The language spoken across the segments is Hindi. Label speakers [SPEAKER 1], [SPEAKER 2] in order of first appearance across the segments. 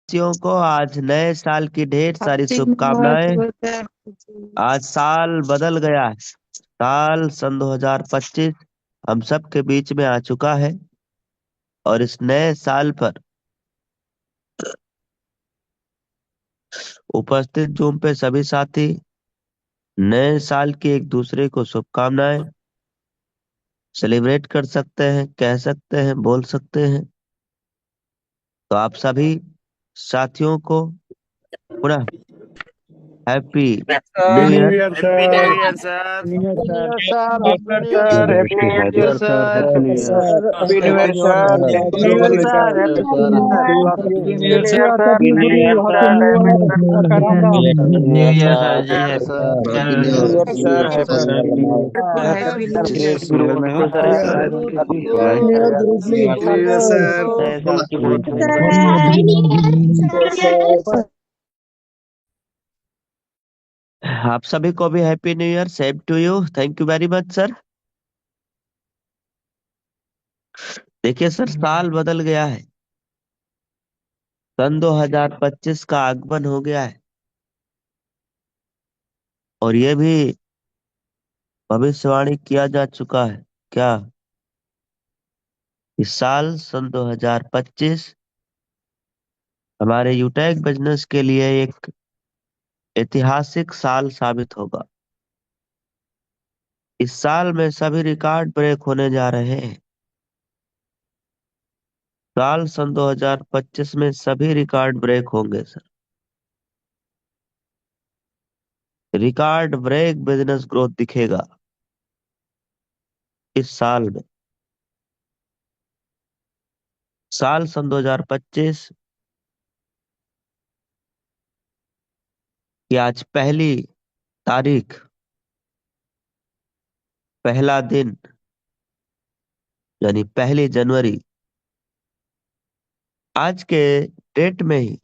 [SPEAKER 1] वासियों को आज नए साल की ढेर सारी
[SPEAKER 2] हार्दिक
[SPEAKER 1] शुभकामनाएं।
[SPEAKER 2] मुबारक।
[SPEAKER 1] आज साल बदल गया है। साल सन 2025 हम सब के बीच में आ चुका है। और इस नए साल पर उपस्थित जूम पे सभी साथी नए साल की एक दूसरे को शुभकामनाएं सेलिब्रेट कर सकते हैं, कह सकते हैं, बोल सकते हैं। तो आप सभी साथियों को पुनः happy new
[SPEAKER 3] sir,
[SPEAKER 4] new
[SPEAKER 1] year.
[SPEAKER 4] Year
[SPEAKER 3] happy new
[SPEAKER 4] sir.
[SPEAKER 3] Year sir.
[SPEAKER 4] New year
[SPEAKER 2] new
[SPEAKER 4] sir.
[SPEAKER 2] Year sir, happy new year
[SPEAKER 3] sir,
[SPEAKER 2] sir.
[SPEAKER 3] Happy new year sir.
[SPEAKER 4] Happy new year sir.
[SPEAKER 3] Happy new year sir.
[SPEAKER 4] Happy
[SPEAKER 3] new
[SPEAKER 4] new
[SPEAKER 3] year
[SPEAKER 4] year
[SPEAKER 3] sir.
[SPEAKER 4] Sir.
[SPEAKER 3] Happy new year sir.
[SPEAKER 4] Happy
[SPEAKER 3] new
[SPEAKER 4] new year
[SPEAKER 3] year
[SPEAKER 4] sir.
[SPEAKER 3] Sir.
[SPEAKER 4] सभी
[SPEAKER 3] न्यू
[SPEAKER 4] गुरु
[SPEAKER 3] year
[SPEAKER 4] happy
[SPEAKER 3] sir.
[SPEAKER 4] New
[SPEAKER 3] happy new
[SPEAKER 4] year
[SPEAKER 3] year
[SPEAKER 4] का Ram Ram sir.
[SPEAKER 3] New year sir ji. Happy new year sir.
[SPEAKER 4] Sir happy new year sir.
[SPEAKER 2] Happy new year
[SPEAKER 3] great guru
[SPEAKER 4] में
[SPEAKER 3] आपको
[SPEAKER 4] हैप्पी
[SPEAKER 3] सर।
[SPEAKER 4] न्यू ईयर गुरु जी।
[SPEAKER 3] New year sir.
[SPEAKER 1] नए साल की बहुत आप सभी को भी happy new year. Same to you. Thank you very much sir. देखिए सर, साल बदल गया है। सन 2025 का आगमन हो गया है। और ये भी भविष्यवाणी किया जा चुका है क्या, इस साल सन 2025 हमारे यूटेक बिजनेस के लिए एक ऐतिहासिक साल साबित होगा। इस साल में सभी रिकॉर्ड ब्रेक होने जा रहे हैं। साल सन 2025 में सभी रिकॉर्ड ब्रेक होंगे सर। रिकॉर्ड ब्रेक बिजनेस ग्रोथ दिखेगा इस साल में। साल सन 2025 की आज पहली तारीख, पहला दिन, यानी 1 जनवरी, आज के डेट में ही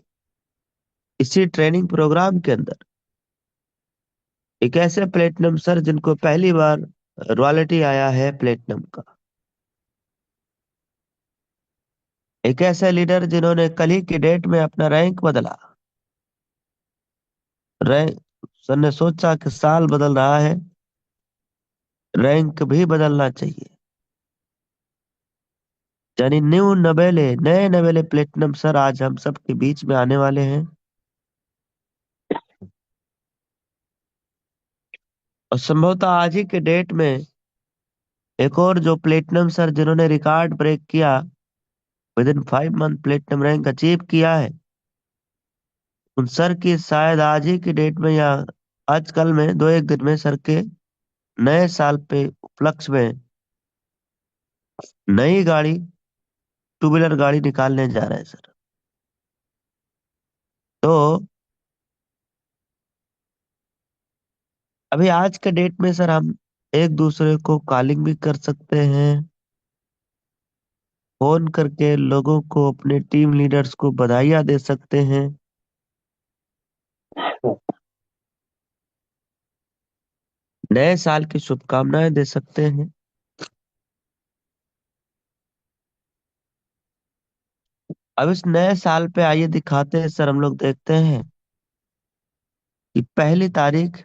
[SPEAKER 1] इसी ट्रेनिंग प्रोग्राम के अंदर एक ऐसे प्लेटिनम सर जिनको पहली बार रॉयल्टी आया है प्लेटिनम का, एक ऐसे लीडर जिन्होंने कल ही की डेट में अपना रैंक बदला। रैंक सर ने सोचा कि साल बदल रहा है, रैंक भी बदलना चाहिए। यानी न्यू नवेले, नए नवेले प्लेटिनम सर आज हम सब के बीच में आने वाले हैं। और संभवतः आज ही के डेट में एक और जो प्लेटिनम सर जिन्होंने रिकॉर्ड ब्रेक किया, with in 5 month platinum rank achieve किया है, उन सर की शायद आज ही की डेट में या आज कल में 2 एक दिन में सर के नए साल पे उपलक्ष्य में नई गाड़ी, टू व्हीलर गाड़ी निकालने जा रहे हैं सर। तो अभी आज के डेट में सर हम एक दूसरे को कॉलिंग भी कर सकते हैं, फोन करके लोगों को, अपने टीम लीडर्स को बधाइयां दे सकते हैं। नए साल की शुभकामनाएं दे सकते हैं। अब इस नए साल पे आइए दिखाते हैं सर, हम लोग देखते हैं कि पहली तारीख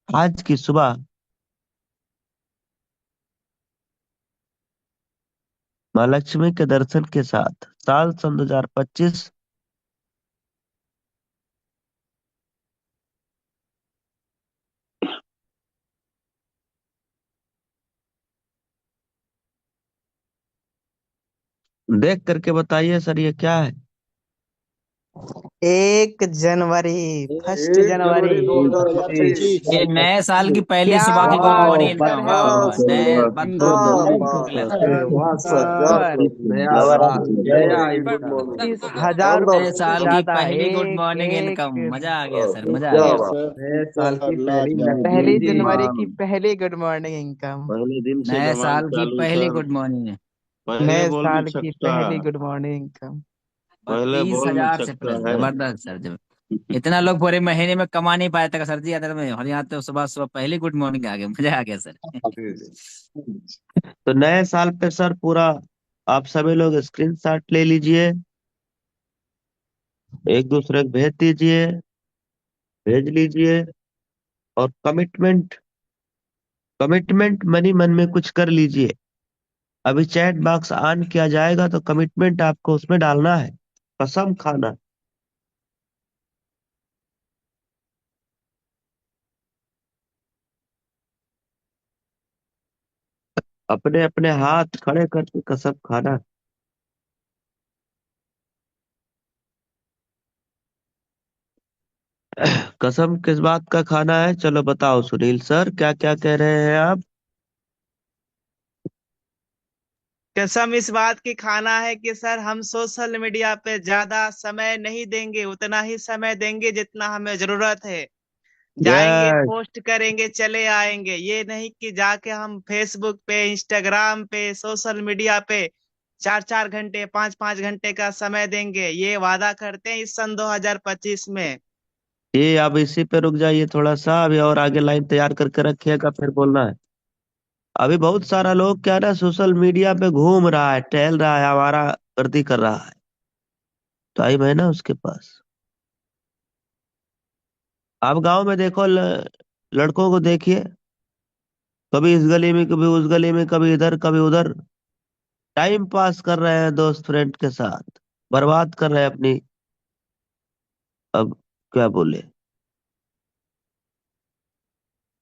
[SPEAKER 1] आज की सुबह माँ लक्ष्मी के दर्शन के साथ साल सन 2025 देख करके बताइए सर ये क्या है।
[SPEAKER 2] 1 जनवरी, फर्स्ट
[SPEAKER 3] 1 जनवरी
[SPEAKER 2] जनवरी।
[SPEAKER 3] 2025।
[SPEAKER 5] ये नए साल की पहली
[SPEAKER 2] क्या
[SPEAKER 5] सुबह की गुड
[SPEAKER 3] वाह,
[SPEAKER 2] बात
[SPEAKER 5] मॉर्निंग
[SPEAKER 2] कर
[SPEAKER 5] इनकम।
[SPEAKER 2] रहे
[SPEAKER 5] वाह
[SPEAKER 2] हो
[SPEAKER 5] वाह, नए
[SPEAKER 3] सुपर
[SPEAKER 5] मतलब
[SPEAKER 3] सुपर
[SPEAKER 2] इनकम?
[SPEAKER 3] सुपर।
[SPEAKER 5] मिला।
[SPEAKER 3] अरे वाह सर,
[SPEAKER 2] सुपर।
[SPEAKER 3] जबरदस्त। नया साल, नया ही गुड मॉर्निंग।
[SPEAKER 2] 30,000
[SPEAKER 5] नए
[SPEAKER 2] रुपए से
[SPEAKER 5] साल की
[SPEAKER 2] ज्यादा।
[SPEAKER 5] पहली गुड
[SPEAKER 2] एक
[SPEAKER 5] मॉर्निंग इनकम।
[SPEAKER 2] एक
[SPEAKER 5] मजा आ गया सर, मजा आ
[SPEAKER 3] क्या
[SPEAKER 5] गया।
[SPEAKER 3] बात। नए साल की पहली
[SPEAKER 2] पहली
[SPEAKER 3] लकी
[SPEAKER 2] जनवरी की
[SPEAKER 3] डिमांड।
[SPEAKER 2] पहली गुड मॉर्निंग इनकम।
[SPEAKER 3] पहले दिन से
[SPEAKER 5] नए
[SPEAKER 3] धमाल
[SPEAKER 5] साल की
[SPEAKER 3] चालू
[SPEAKER 5] पहली
[SPEAKER 3] सर।
[SPEAKER 5] गुड मॉर्निंग है।
[SPEAKER 3] पहले
[SPEAKER 2] नए
[SPEAKER 3] बॉल में
[SPEAKER 2] साल की
[SPEAKER 3] छक्का।
[SPEAKER 2] पहली गुड मॉर्निंग इनकम।
[SPEAKER 5] और
[SPEAKER 3] पहले
[SPEAKER 5] तीस
[SPEAKER 3] बॉल में
[SPEAKER 5] हजार से
[SPEAKER 3] छक्का
[SPEAKER 5] प्लस,
[SPEAKER 3] है।
[SPEAKER 5] जबरदस्त सर। जब इतना लोग पूरे महीने में कमा नहीं पाया था सर जी यात्रा में, और यहाँ तो सुबह सुबह पहली गुड मॉर्निंग आ गया, मजा आ गया सर।
[SPEAKER 3] जी जी।
[SPEAKER 1] तो नए साल पे सर पूरा आप सभी लोग स्क्रीनशॉट ले लीजिए। एक दूसरे को भेज लीजिए। और कमिटमेंट कमिटमेंट मनी मन में कुछ कर लीजिए। अभी चैट बॉक्स ऑन किया जाएगा तो कमिटमेंट आपको उसमें डालना है, कसम खाना। अपने अपने हाथ खड़े करके कसम खाना। कसम किस बात का खाना है, चलो बताओ सुनील सर, क्या क्या कह रहे हैं आप?
[SPEAKER 2] कसम इस बात की खाना है कि सर हम सोशल मीडिया पे ज्यादा समय नहीं देंगे, उतना ही समय देंगे जितना हमें जरूरत है। जाएंगे,
[SPEAKER 1] यस।
[SPEAKER 2] पोस्ट करेंगे, चले आएंगे। ये नहीं कि जाके हम फेसबुक पे, इंस्टाग्राम पे, सोशल मीडिया पे 4 4 घंटे, 5 5 घंटे का समय देंगे। ये वादा करते हैं इस सन 2025 में।
[SPEAKER 1] ये अब इसी पे रुक जाइए थोड़ा सा, अभी और आगे लाइन तैयार करके रखिएगा, फिर बोलना है। अभी बहुत सारा लोग क्या ना सोशल मीडिया पे घूम रहा है, टहल रहा है, हमारा गर्दी कर रहा है। टाइम है ना उसके पास। आप गांव में देखो, लड़कों को देखिए, कभी इस गली में, कभी उस गली में, कभी इधर कभी उधर, टाइम पास कर रहे हैं दोस्त फ्रेंड के साथ, बर्बाद कर रहे हैं अपनी। अब क्या बोले।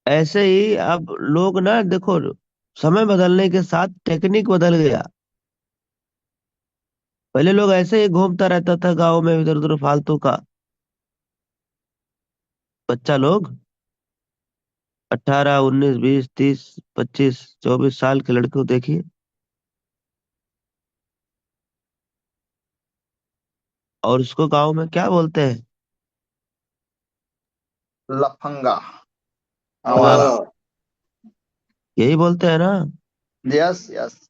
[SPEAKER 1] ऐसे ही अब लोग ना देखो, समय बदलने के साथ टेक्निक बदल गया। पहले लोग ऐसे ही घूमता रहता था गाँव में इधर उधर फालतू का, बच्चा लोग 18 19 20 30 25 24 साल के लड़के को देखिए। और उसको गाँव में क्या बोलते हैं?
[SPEAKER 3] लफंगा।
[SPEAKER 1] हाँ,
[SPEAKER 3] आवारा।
[SPEAKER 1] यही बोलते हैं ना।
[SPEAKER 3] Yes yes.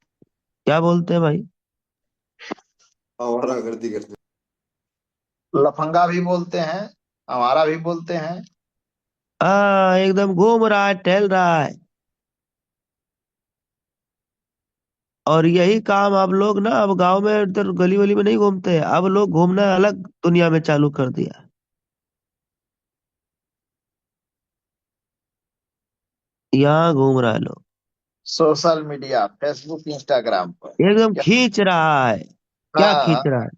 [SPEAKER 1] क्या बोलते हैं भाई?
[SPEAKER 3] आवारा गर्दी करते। लफंगा भी बोलते हैं, आवारा भी बोलते हैं।
[SPEAKER 1] एकदम घूम रहा है, टहल रहा है। और यही काम अब लोग ना, अब गांव में इधर गली वली में नहीं घूमते, अब लोग घूमना अलग दुनिया में चालू कर दिया। यहाँ घूम रहा है लोग,
[SPEAKER 3] सोशल मीडिया, फेसबुक, इंस्टाग्राम पर।
[SPEAKER 1] एकदम
[SPEAKER 3] क्या?
[SPEAKER 1] खींच रहा है। क्या
[SPEAKER 3] हाँ।
[SPEAKER 1] खींच रहा है?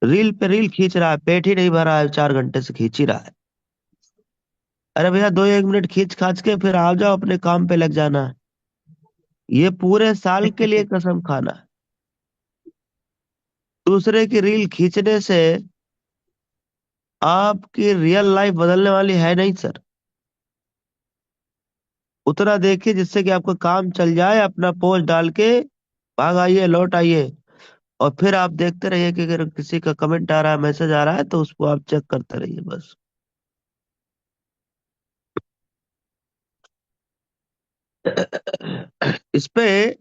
[SPEAKER 1] रील पे रील खींच रहा है, पेट ही नहीं भरा है, 4 घंटे से खींच ही रहा है। अरे भैया 2 1 मिनट खींच खाच के फिर आ जाओ, अपने काम पे लग जाना है। ये पूरे साल के लिए कसम खाना है। दूसरे की रील खींचने से आपकी रियल लाइफ बदलने वाली है नहीं सर। उतना देखिए जिससे कि आपका काम चल जाए, अपना पोस्ट डाल के भाग आइए, लौट आइए। और फिर आप देखते रहिए कि अगर किसी का कमेंट आ रहा है, मैसेज आ रहा है, तो उसको आप चेक करते रहिए बस। इस पे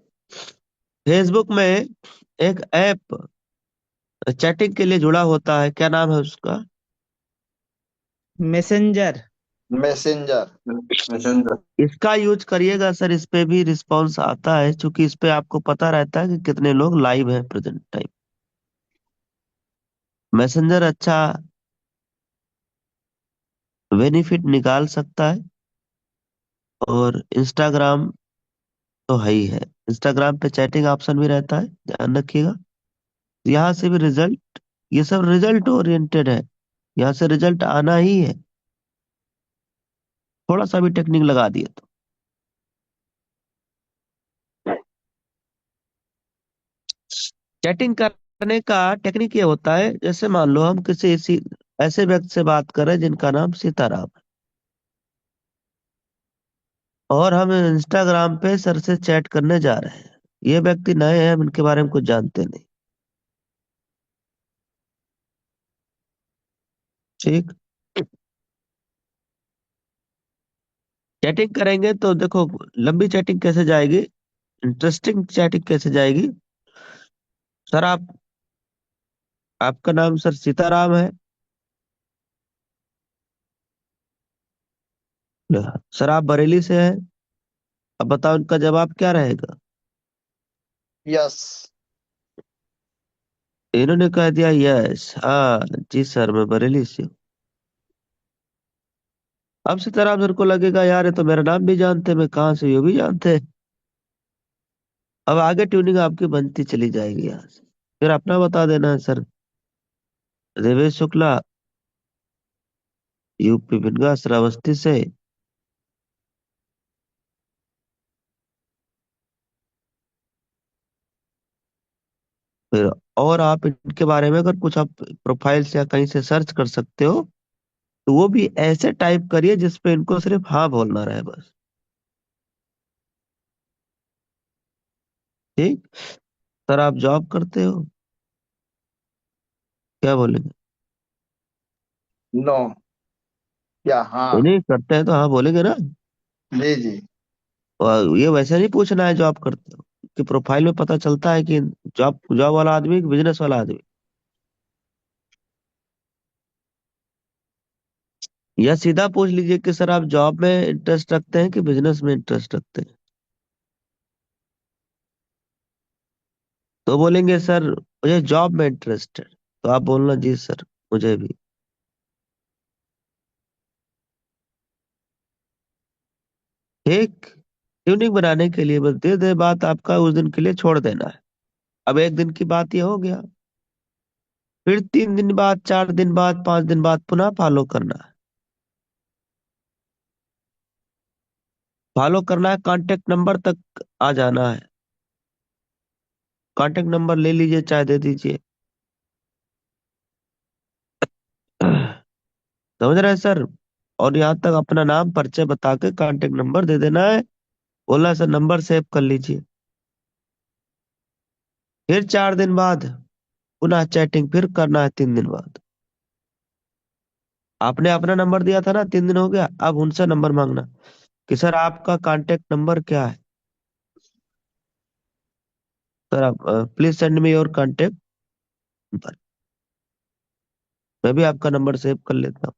[SPEAKER 1] फेसबुक में एक ऐप चैटिंग के लिए जुड़ा होता है, क्या नाम है उसका?
[SPEAKER 2] मैसेंजर।
[SPEAKER 3] मैसेंजर। मैसेंजर।
[SPEAKER 1] इसका यूज करिएगा सर, इस पे भी रिस्पॉन्स आता है, क्योंकि इस पे आपको पता रहता है कि कितने लोग लाइव हैं प्रेजेंट टाइम। मैसेंजर अच्छा बेनिफिट निकाल सकता है। और इंस्टाग्राम तो है ही है। इंस्टाग्राम पे चैटिंग ऑप्शन भी रहता है, ध्यान रखिएगा। यहाँ से भी रिजल्ट, ये सब रिजल्ट ओरिएंटेड है, यहाँ से रिजल्ट आना ही है। थोड़ा सा भी टेक्निक लगा दिए तो। चैटिंग करने का टेक्निक ये होता है, जैसे मान लो हम किसी ऐसे व्यक्ति से बात कर रहे हैं जिनका नाम सीताराम है, और हम इंस्टाग्राम पे सर से चैट करने जा रहे हैं। ये व्यक्ति नए हैं, हम इनके बारे में कुछ जानते नहीं। ठीक। चैटिंग करेंगे तो देखो, लंबी चैटिंग कैसे जाएगी, इंटरेस्टिंग चैटिंग कैसे जाएगी। सर आपका नाम सर सीताराम है। सर आप बरेली से हैं। अब बताओ इनका जवाब क्या रहेगा?
[SPEAKER 3] यस।
[SPEAKER 1] इन्होंने कह दिया यस, हाँ जी सर मैं बरेली से हूँ। अब सीताराम सर को लगेगा यार ये तो मेरा नाम भी जानते, मैं कहाँ से, ये भी जानते हैं। अब आगे ट्यूनिंग आपकी बनती चली जाएगी यहाँ से। फिर अपना बता देना है सर, देवेश शुक्ला, यूपी बिनगा श्रावस्ती से। फिर और आप इनके बारे में अगर कुछ आप प्रोफाइल से या कहीं से सर्च कर सकते हो, तो वो भी ऐसे टाइप करिए जिसपे इनको सिर्फ हाँ बोलना रहे बस। ठीक। सर आप जॉब करते हो, क्या बोलेंगे?
[SPEAKER 3] नो, क्या?
[SPEAKER 1] नहीं
[SPEAKER 3] हाँ।
[SPEAKER 1] नहीं, करते हैं तो हाँ बोलेंगे ना।
[SPEAKER 3] जी जी।
[SPEAKER 1] और ये वैसे नहीं पूछना है जॉब करते हो, कि प्रोफाइल में पता चलता है कि जॉब जॉब वाला आदमी कि बिजनेस वाला आदमी। या सीधा पूछ लीजिए कि सर आप जॉब में इंटरेस्ट रखते हैं कि बिजनेस में इंटरेस्ट रखते हैं। तो बोलेंगे सर मुझे जॉब में इंटरेस्ट है, तो आप बोलना जी सर मुझे भी। ठीक। ट्यूनिंग बनाने के लिए बस दे दे बात, आपका उस दिन के लिए छोड़ देना है। अब एक दिन की बात ये हो गया, फिर 3 दिन बाद, 4 दिन बाद, 5 दिन बाद पुनः फॉलो करना है। फॉलो करना है, कांटेक्ट नंबर तक आ जाना है। कांटेक्ट नंबर ले लीजिए चाहे दे दीजिए। समझ रहे हैं सर? और यहाँ तक अपना नाम परिचय बता के कांटेक्ट नंबर दे देना है। बोला सर नंबर सेव कर लीजिए। फिर 4 दिन बाद पुनः चैटिंग फिर करना है, 3 दिन बाद। आपने अपना नंबर दिया था ना, 3 दिन हो गया, अब उनसे नंबर मांगना कि सर आपका कांटेक्ट नंबर क्या है। सर आप please send me your contact number. मैं भी आपका नंबर सेव कर लेता हूँ।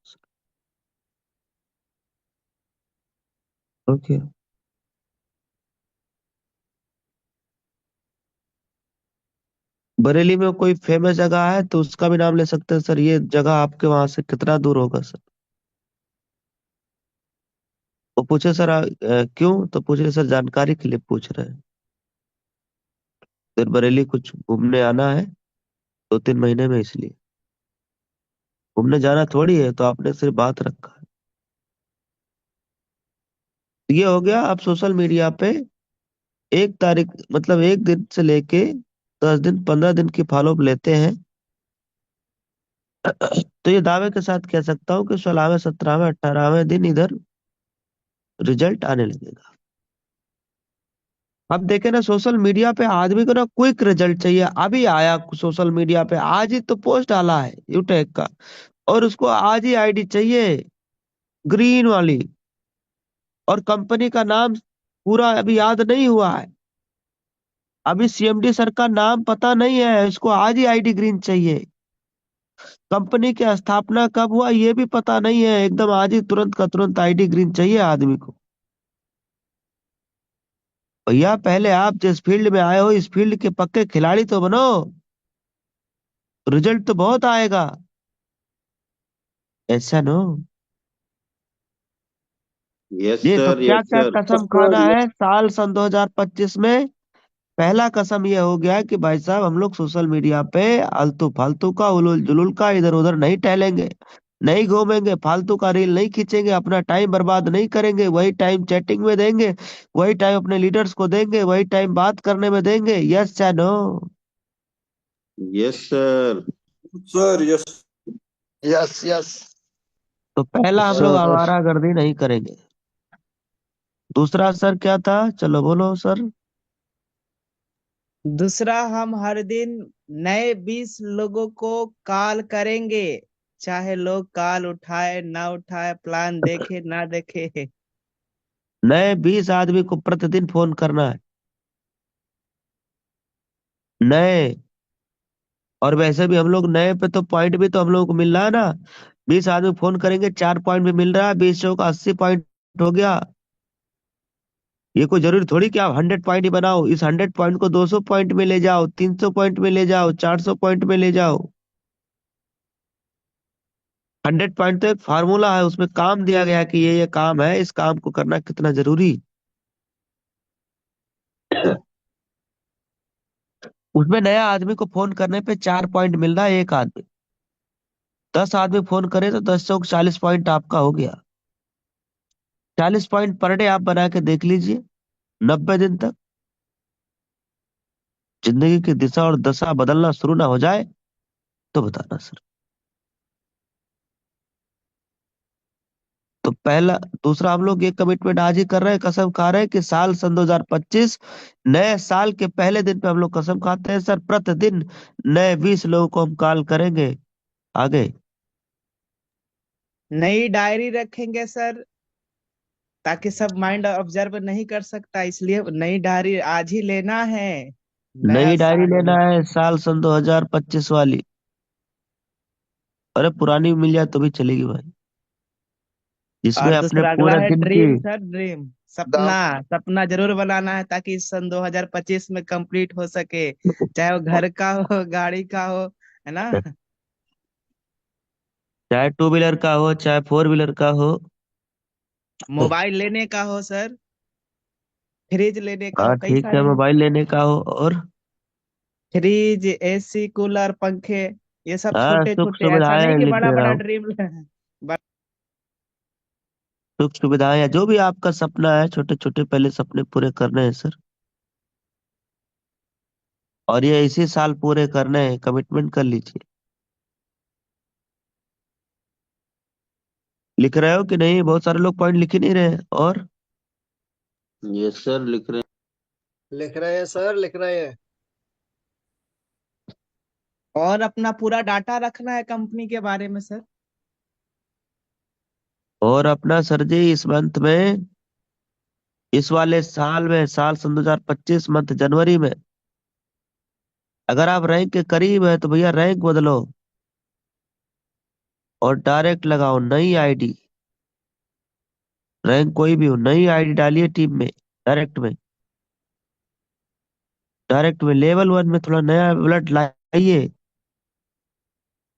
[SPEAKER 1] ओके। बरेली में कोई फेमस जगह है तो उसका भी नाम ले सकते हैं सर, ये जगह आपके वहां से कितना दूर होगा सर? वो पूछे सर क्यों, तो पूछे सर जानकारी के लिए पूछ रहे हैं। फिर बरेली कुछ घूमने आना है 2-3 महीने में, इसलिए। घूमने जाना थोड़ी है, तो आपने सिर्फ बात रखा है। ये हो गया। आप सोशल मीडिया पे 1 तारीख, मतलब एक दिन से लेके 10 दिन 15 दिन की फॉलोअप लेते हैं, तो ये दावे के साथ कह सकता हूँ कि 16वें 17वें 18वें दिन इधर रिजल्ट आने लगेगा। अब देखे ना सोशल मीडिया पे आदमी को ना क्विक रिजल्ट चाहिए, अभी आया सोशल मीडिया पे, आज ही तो पोस्ट डाला है यूटेक का, और उसको आज ही आईडी चाहिए, ग्रीन वाली। और कंपनी का नाम पूरा अभी याद नहीं हुआ है, अभी सीएमडी सर का नाम पता नहीं है, इसको आज ही आईडी ग्रीन चाहिए। कंपनी की स्थापना कब हुआ ये भी पता नहीं है, एकदम आज ही तुरंत का तुरंत आईडी ग्रीन चाहिए आदमी को। भैया पहले आप जिस फील्ड में आए हो इस फील्ड के पक्के खिलाड़ी तो बनो, रिजल्ट तो बहुत आएगा। ऐसा नो।
[SPEAKER 6] यस
[SPEAKER 1] ये तो
[SPEAKER 6] सर,
[SPEAKER 1] क्या
[SPEAKER 6] यस
[SPEAKER 1] क्या
[SPEAKER 6] सर।
[SPEAKER 1] कसम खाना है, साल सन 2025 में पहला कसम ये हो गया कि भाई साहब हम लोग सोशल मीडिया पे आलतू फालतू का उलूल जुलूल का इधर उधर नहीं टहलेंगे, नहीं घूमेंगे, फालतू का रील नहीं खींचेंगे, अपना टाइम बर्बाद नहीं करेंगे, वही टाइम चैटिंग में देंगे, वही टाइम अपने लीडर्स को देंगे, वही टाइम बात करने में देंगे। यस या no?
[SPEAKER 6] Yes sir.
[SPEAKER 4] Sir yes.
[SPEAKER 3] Yes yes.
[SPEAKER 1] तो पहला हम लोग
[SPEAKER 3] सर
[SPEAKER 1] आवारा गर्दी नहीं करेंगे। दूसरा सर क्या था, चलो बोलो सर।
[SPEAKER 2] दूसरा, हम हर दिन नए 20 लोगों को कॉल करेंगे, चाहे लोग कॉल उठाए ना उठाए, प्लान देखे ना देखे।
[SPEAKER 1] नए 20 आदमी को प्रतिदिन फोन करना है, नए। और वैसे भी हम लोग नए पे तो पॉइंट भी तो हम लोग को मिल रहा है ना, 20 आदमी फोन करेंगे 4 पॉइंट भी मिल रहा है, 20 का 80 पॉइंट हो गया। ये कोई जरूरी थोड़ी कि आप 100 पॉइंट ही बनाओ, इस 100 पॉइंट को 200 पॉइंट में ले जाओ, 300 पॉइंट में ले जाओ, 400 पॉइंट में ले जाओ। 100 पॉइंट तो एक फार्मूला है, उसमें काम दिया गया है कि ये काम है, इस काम को करना कितना जरूरी। उसमें नया आदमी को फोन करने पे 4 पॉइंट मिल रहा है एक आदमी। 10 आदमी फोन करे तो 10 से 40 पॉइंट आपका हो गया। 40 पॉइंट पर डे आप बना के देख लीजिए, 90 दिन तक जिंदगी की दिशा और दशा बदलना शुरू ना हो जाए तो बताना सर। तो पहला दूसरा, हम लोग ये कमिटमेंट आज ही कर रहे हैं, कसम खा रहे हैं कि साल सन 2025 नए साल के पहले दिन पे हम लोग कसम खाते हैं सर, प्रतिदिन नए 20 लोगों को हम कॉल करेंगे आगे।
[SPEAKER 2] नई डायरी रखेंगे सर, ताकि सब माइंड ऑब्जर्व नहीं कर सकता, इसलिए नई डायरी आज ही लेना है। नया
[SPEAKER 1] नई डायरी
[SPEAKER 2] साल
[SPEAKER 1] लेना है साल सन 2025 वाली। अरे पुरानी मिल जाए तो भी चलेगी भाई, जिसमें
[SPEAKER 2] और
[SPEAKER 1] अपने
[SPEAKER 2] दूसरा अगला
[SPEAKER 1] पूरे
[SPEAKER 2] है
[SPEAKER 1] दिन की।
[SPEAKER 2] ड्रीम सर, ड्रीम सपना। सपना जरूर बनाना है ताकि इस सन 2025 में कंप्लीट हो सके, चाहे वो घर का हो, गाड़ी का हो, है ना।
[SPEAKER 1] चाहे 2 व्हीलर का हो, चाहे 4 व्हीलर का हो।
[SPEAKER 2] मोबाइल लेने का हो सर, फ्रिज लेने का हो,
[SPEAKER 1] हाँ
[SPEAKER 2] कई
[SPEAKER 1] ठीक है,
[SPEAKER 2] सारे हैं।
[SPEAKER 1] मोबाइल लेने का हो और।
[SPEAKER 2] फ्रिज, एसी, कूलर, पंखे, ये सब
[SPEAKER 1] हाँ,
[SPEAKER 2] छोटे
[SPEAKER 1] सुख
[SPEAKER 2] छोटे, ऐसा नहीं
[SPEAKER 1] सुविधाएं
[SPEAKER 2] कि
[SPEAKER 1] लिख
[SPEAKER 2] बड़ा
[SPEAKER 1] दे रहा
[SPEAKER 2] बड़ा
[SPEAKER 1] हूँ।
[SPEAKER 2] ड्रीम।
[SPEAKER 1] सुख सुविधाएं या जो भी आपका सपना है, छोटे छोटे पहले सपने पूरे करने हैं सर। और ये इसी साल पूरे करने हैं, कमिटमेंट कर लीजिए। लिख रहे हो कि नहीं? बहुत सारे लोग पॉइंट लिख ही नहीं रहे हैं। और
[SPEAKER 4] यस सर, लिख रहे
[SPEAKER 6] लिख रहे हैं सर, लिख रहे हैं।
[SPEAKER 2] और अपना पूरा डाटा रखना है कंपनी के बारे में सर।
[SPEAKER 1] और अपना सर जी इस मंथ में, इस वाले साल में, साल सन 2025 मंथ जनवरी में, अगर आप रैंक के करीब है तो भैया रैंक बदलो और डायरेक्ट लगाओ नई आईडी। रैंक कोई भी हो, नई आईडी डालिए टीम में, डायरेक्ट में। डायरेक्ट में लेवल 1 में थोड़ा नया ब्लड लाइए,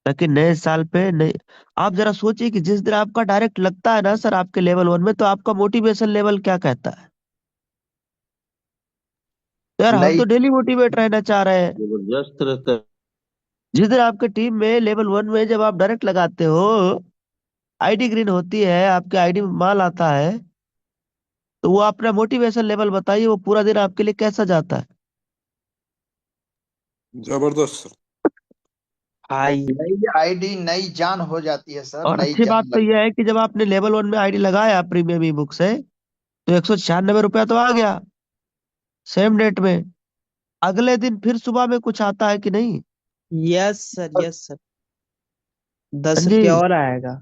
[SPEAKER 1] ताकि नए साल पे नए। आप जरा सोचिए कि जिस दिन आपका डायरेक्ट लगता है ना सर आपके लेवल 1 में, तो आपका मोटिवेशन लेवल क्या कहता है? तो यार हम
[SPEAKER 3] नई
[SPEAKER 1] तो डेली मोटिवेट रहना चाह रहे हैं।
[SPEAKER 4] जबरदस्त रहता है।
[SPEAKER 1] जिस दिन आपके टीम में लेवल 1 में जब आप डायरेक्ट लगाते हो, आईडी ग्रीन होती है, आपके आईडी में माल आता है, तो वो अपना मोटिवेशन लेवल बताइए, वो पूरा दिन आपके लिए कैसा जाता है?
[SPEAKER 7] जबरदस्त सर।
[SPEAKER 1] भाई,
[SPEAKER 3] नई आईडी नई जान हो जाती है सर,
[SPEAKER 1] और
[SPEAKER 3] नई
[SPEAKER 1] अच्छी बात
[SPEAKER 3] जान
[SPEAKER 1] तो
[SPEAKER 3] लग।
[SPEAKER 1] यह है कि जब आपने लेवल 1 में आईडी लगाया प्रीमियम ई बुक से, तो 196 रुपया तो आ गया सेम डेट में। अगले दिन फिर सुबह में कुछ आता है कि नहीं?
[SPEAKER 2] यस सर, यस सर,
[SPEAKER 1] हाँ
[SPEAKER 2] 10 रुपया
[SPEAKER 1] जी,
[SPEAKER 2] और आएगा।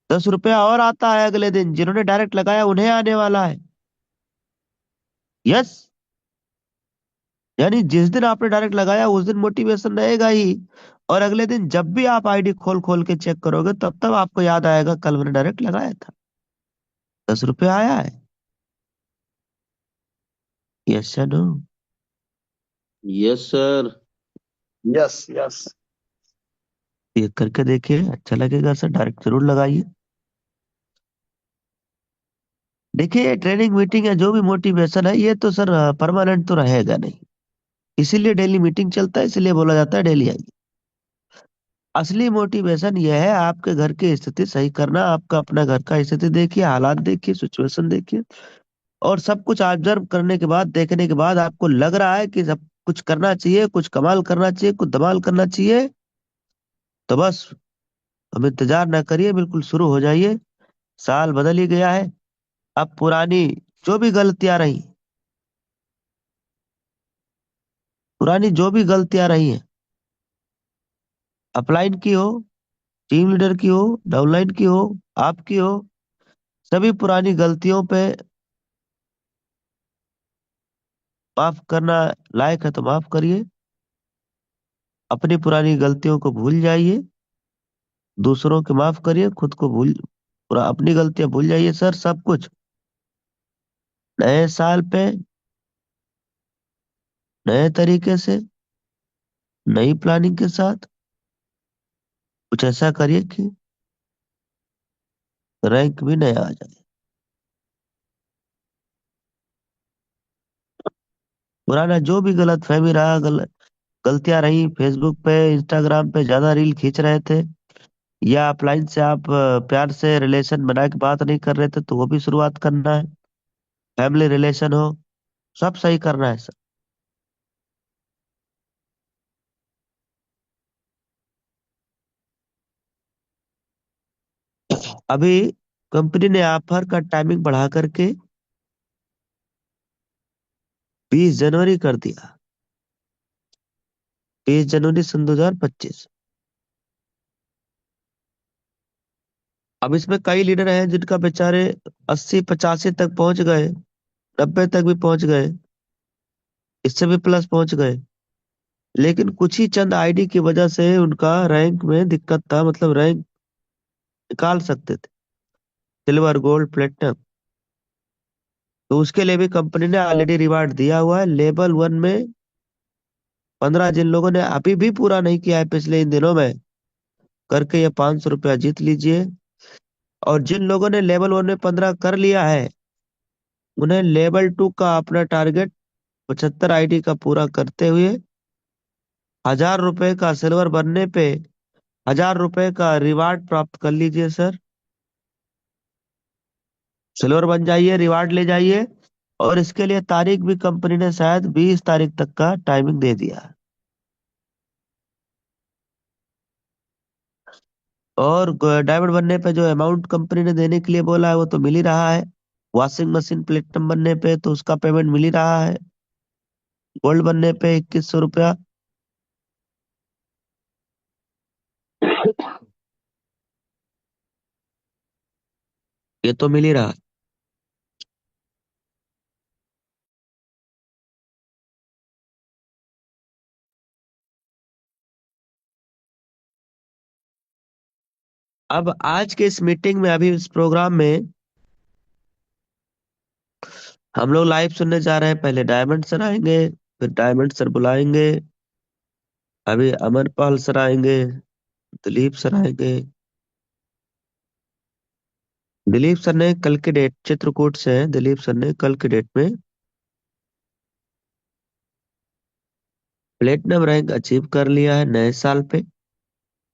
[SPEAKER 1] 10 रुपया और आता है अगले दिन, जिन्होंने डायरेक्ट लगाया उन्हें आने वाला है। यस, यानी जिस दिन आपने डायरेक्ट लगाया उस दिन मोटिवेशन रहेगा ही। और अगले दिन जब भी आप आईडी खोल खोल के चेक करोगे, तब तब आपको याद आएगा कल मैंने डायरेक्ट लगाया था, 10 रुपया आया है। यस या no?
[SPEAKER 4] Yes sir.
[SPEAKER 3] Yes yes.
[SPEAKER 1] ये करके देखिए, अच्छा लगेगा सर, डायरेक्ट जरूर लगाइए। देखिए, ट्रेनिंग मीटिंग या जो भी मोटिवेशन है, ये तो सर परमानेंट तो रहेगा नहीं। इसीलिए डेली मीटिंग चलता है, इसीलिए बोला जाता है डेली आइए। असली मोटिवेशन यह है आपके घर की स्थिति सही करना। आपका अपना घर का स्थिति देखिए, हालात देखिए, सिचुएशन देखिए, और सब कुछ ऑब्जर्व करने के बाद, देखने के बाद आपको लग रहा है कि सब कुछ करना चाहिए, कुछ कमाल करना चाहिए, कुछ धमाल करना चाहिए, तो बस अब इंतजार ना करिए, बिल्कुल शुरू हो जाइए। साल बदल ही गया है। अब पुरानी जो भी गलतियां रही, पुरानी जो भी गलतियां रही हैं, अपलाइन की हो, टीम लीडर की हो, डाउनलाइन की हो, आपकी हो, सभी पुरानी गलतियों पे माफ करना लायक है तो माफ करिए। अपनी पुरानी गलतियों को भूल जाइए, दूसरों के माफ करिए, खुद को भूल, पूरा अपनी गलतियां भूल जाइए सर, सब कुछ नए साल पे नए तरीके से नई प्लानिंग के साथ कुछ ऐसा करिए कि रैंक भी नया आ जाए। पुराना जो भी गलत फहमी रहा, गलतियां रही, फेसबुक पे इंस्टाग्राम पे ज्यादा रील खींच रहे थे, या ऑफलाइन से आप प्यार से रिलेशन बना के बात नहीं कर रहे थे, तो वो भी शुरुआत करना है। फैमिली रिलेशन हो, सब सही करना है सर। अभी कंपनी ने ऑफर का टाइमिंग बढ़ा करके 20 जनवरी कर दिया। 20 जनवरी सन 2025। अब इसमें कई लीडर हैं जिनका बेचारे 80 85 तक पहुंच गए, 90 तक भी पहुंच गए, इससे भी प्लस पहुंच गए। लेकिन कुछ ही चंद आईडी की वजह से उनका रैंक में दिक्कत था, मतलब रैंक निकाल सकते थे सिल्वर गोल्ड प्लेटिनम। तो उसके लिए भी कंपनी ने ऑलरेडी रिवार्ड दिया हुआ है। लेवल 1 में 15 जिन लोगों ने अभी भी पूरा नहीं किया है पिछले इन दिनों में, करके ये 500 रुपया जीत लीजिए। और जिन लोगों ने लेवल 1 में 15 कर लिया है, उन्हें लेवल 2 का अपना टारगेट 75 आईडी का पूरा करते हुए 1000 रुपए का सिल्वर बनने पे 1000 रुपए का रिवार्ड प्राप्त कर लीजिए सर। सिल्वर बन जाइए, रिवार्ड ले जाइए। और इसके लिए तारीख भी कंपनी ने शायद 20 तारीख तक का टाइमिंग दे दिया है। और डायमंड बनने पे जो अमाउंट कंपनी ने देने के लिए बोला है वो तो मिल ही रहा है। वॉशिंग मशीन प्लेटिनम बनने पे तो उसका पेमेंट मिल ही रहा है। गोल्ड बनने पे 2100 रुपया। ये तो मिल ही रहा है। अब आज के इस मीटिंग में, अभी इस प्रोग्राम में हम लोग लाइव सुनने जा रहे हैं। पहले डायमंड सर आएंगे, फिर डायमंड सर बुलाएंगे। अभी अमरपाल सर आएंगे, दिलीप सर आएंगे। दिलीप सर ने कल की डेट, चित्रकूट से हैं दिलीप सर ने, कल की डेट में प्लेटिनम रैंक अचीव कर लिया है नए साल पे।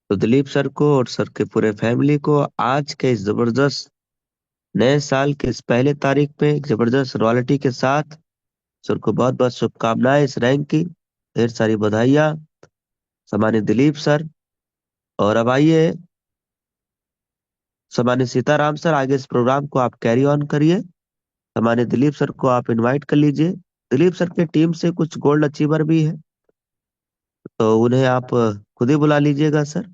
[SPEAKER 1] तो दिलीप सर को और सर के पूरे फैमिली को आज के इस जबरदस्त नए साल के इस पहले तारीख पे एक जबरदस्त रॉयल्टी के साथ सर को बहुत बहुत शुभकामनाएं इस रैंक की। ढेर सारी बधाइयां सम्मानित दिलीप सर। और अब आइए सम्मानित सीताराम सर, आगे इस प्रोग्राम को आप कैरी ऑन करिए। सम्मानित दिलीप सर को आप इनवाइट कर लीजिए। दिलीप सर की टीम से कुछ गोल्ड अचीवर भी है, तो उन्हें आप खुद ही बुला लीजिएगा सर।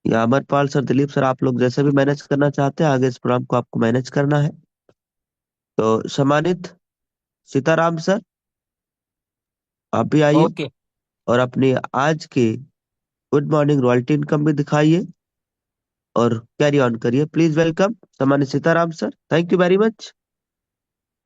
[SPEAKER 1] या अमरपाल सर, दिलीप सर, आप लोग जैसे भी मैनेज करना चाहते हैं, आगे इस प्रोग्राम को आपको मैनेज करना है। तो सम्मानित सीताराम सर, आप भी आइए
[SPEAKER 5] ओके।
[SPEAKER 1] और अपनी आज की गुड मॉर्निंग रॉयल्टी इनकम भी दिखाइए और कैरी ऑन करिए। प्लीज वेलकम सम्मानित Sitaram sir. Thank you very much.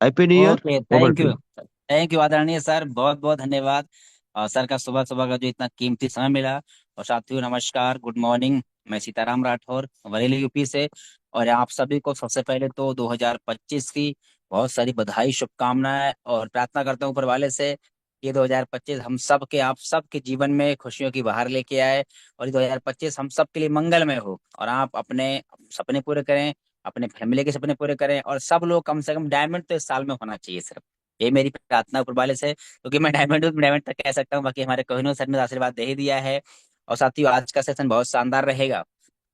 [SPEAKER 1] Happy new year.
[SPEAKER 5] Okay,
[SPEAKER 1] over
[SPEAKER 5] thank
[SPEAKER 1] to
[SPEAKER 5] you.
[SPEAKER 1] You.
[SPEAKER 5] Thank you आदरणीय सर, बहुत बहुत धन्यवाद। और सर का सुबह सुबह का जो इतना कीमती समय मिला। और साथियों नमस्कार, गुड मॉर्निंग। मैं सीताराम राठौर, बरेली यूपी से। और आप सभी को सबसे पहले तो 2025 की बहुत सारी बधाई, शुभकामनाएं, और प्रार्थना करता हूँ ऊपर वाले से ये 2025 हम सब के, आप सब के जीवन में खुशियों की बहार लेके आए। और ये 2025 हम सब के लिए मंगलमय हो, और आप अपने सपने पूरे करें, अपने फैमिली के सपने पूरे करें, और सब लोग कम से कम डायमंड तो इस साल में होना चाहिए सिर्फ। ये मेरी प्रार्थना ऊपर वाले से, क्योंकि मैं डायमंड हूँ, डायमंड तक कह सकता हूँ, बाकी हमारे कोहिनूर सर ने आशीर्वाद दे ही दिया है। और साथियों आज का सेशन बहुत शानदार रहेगा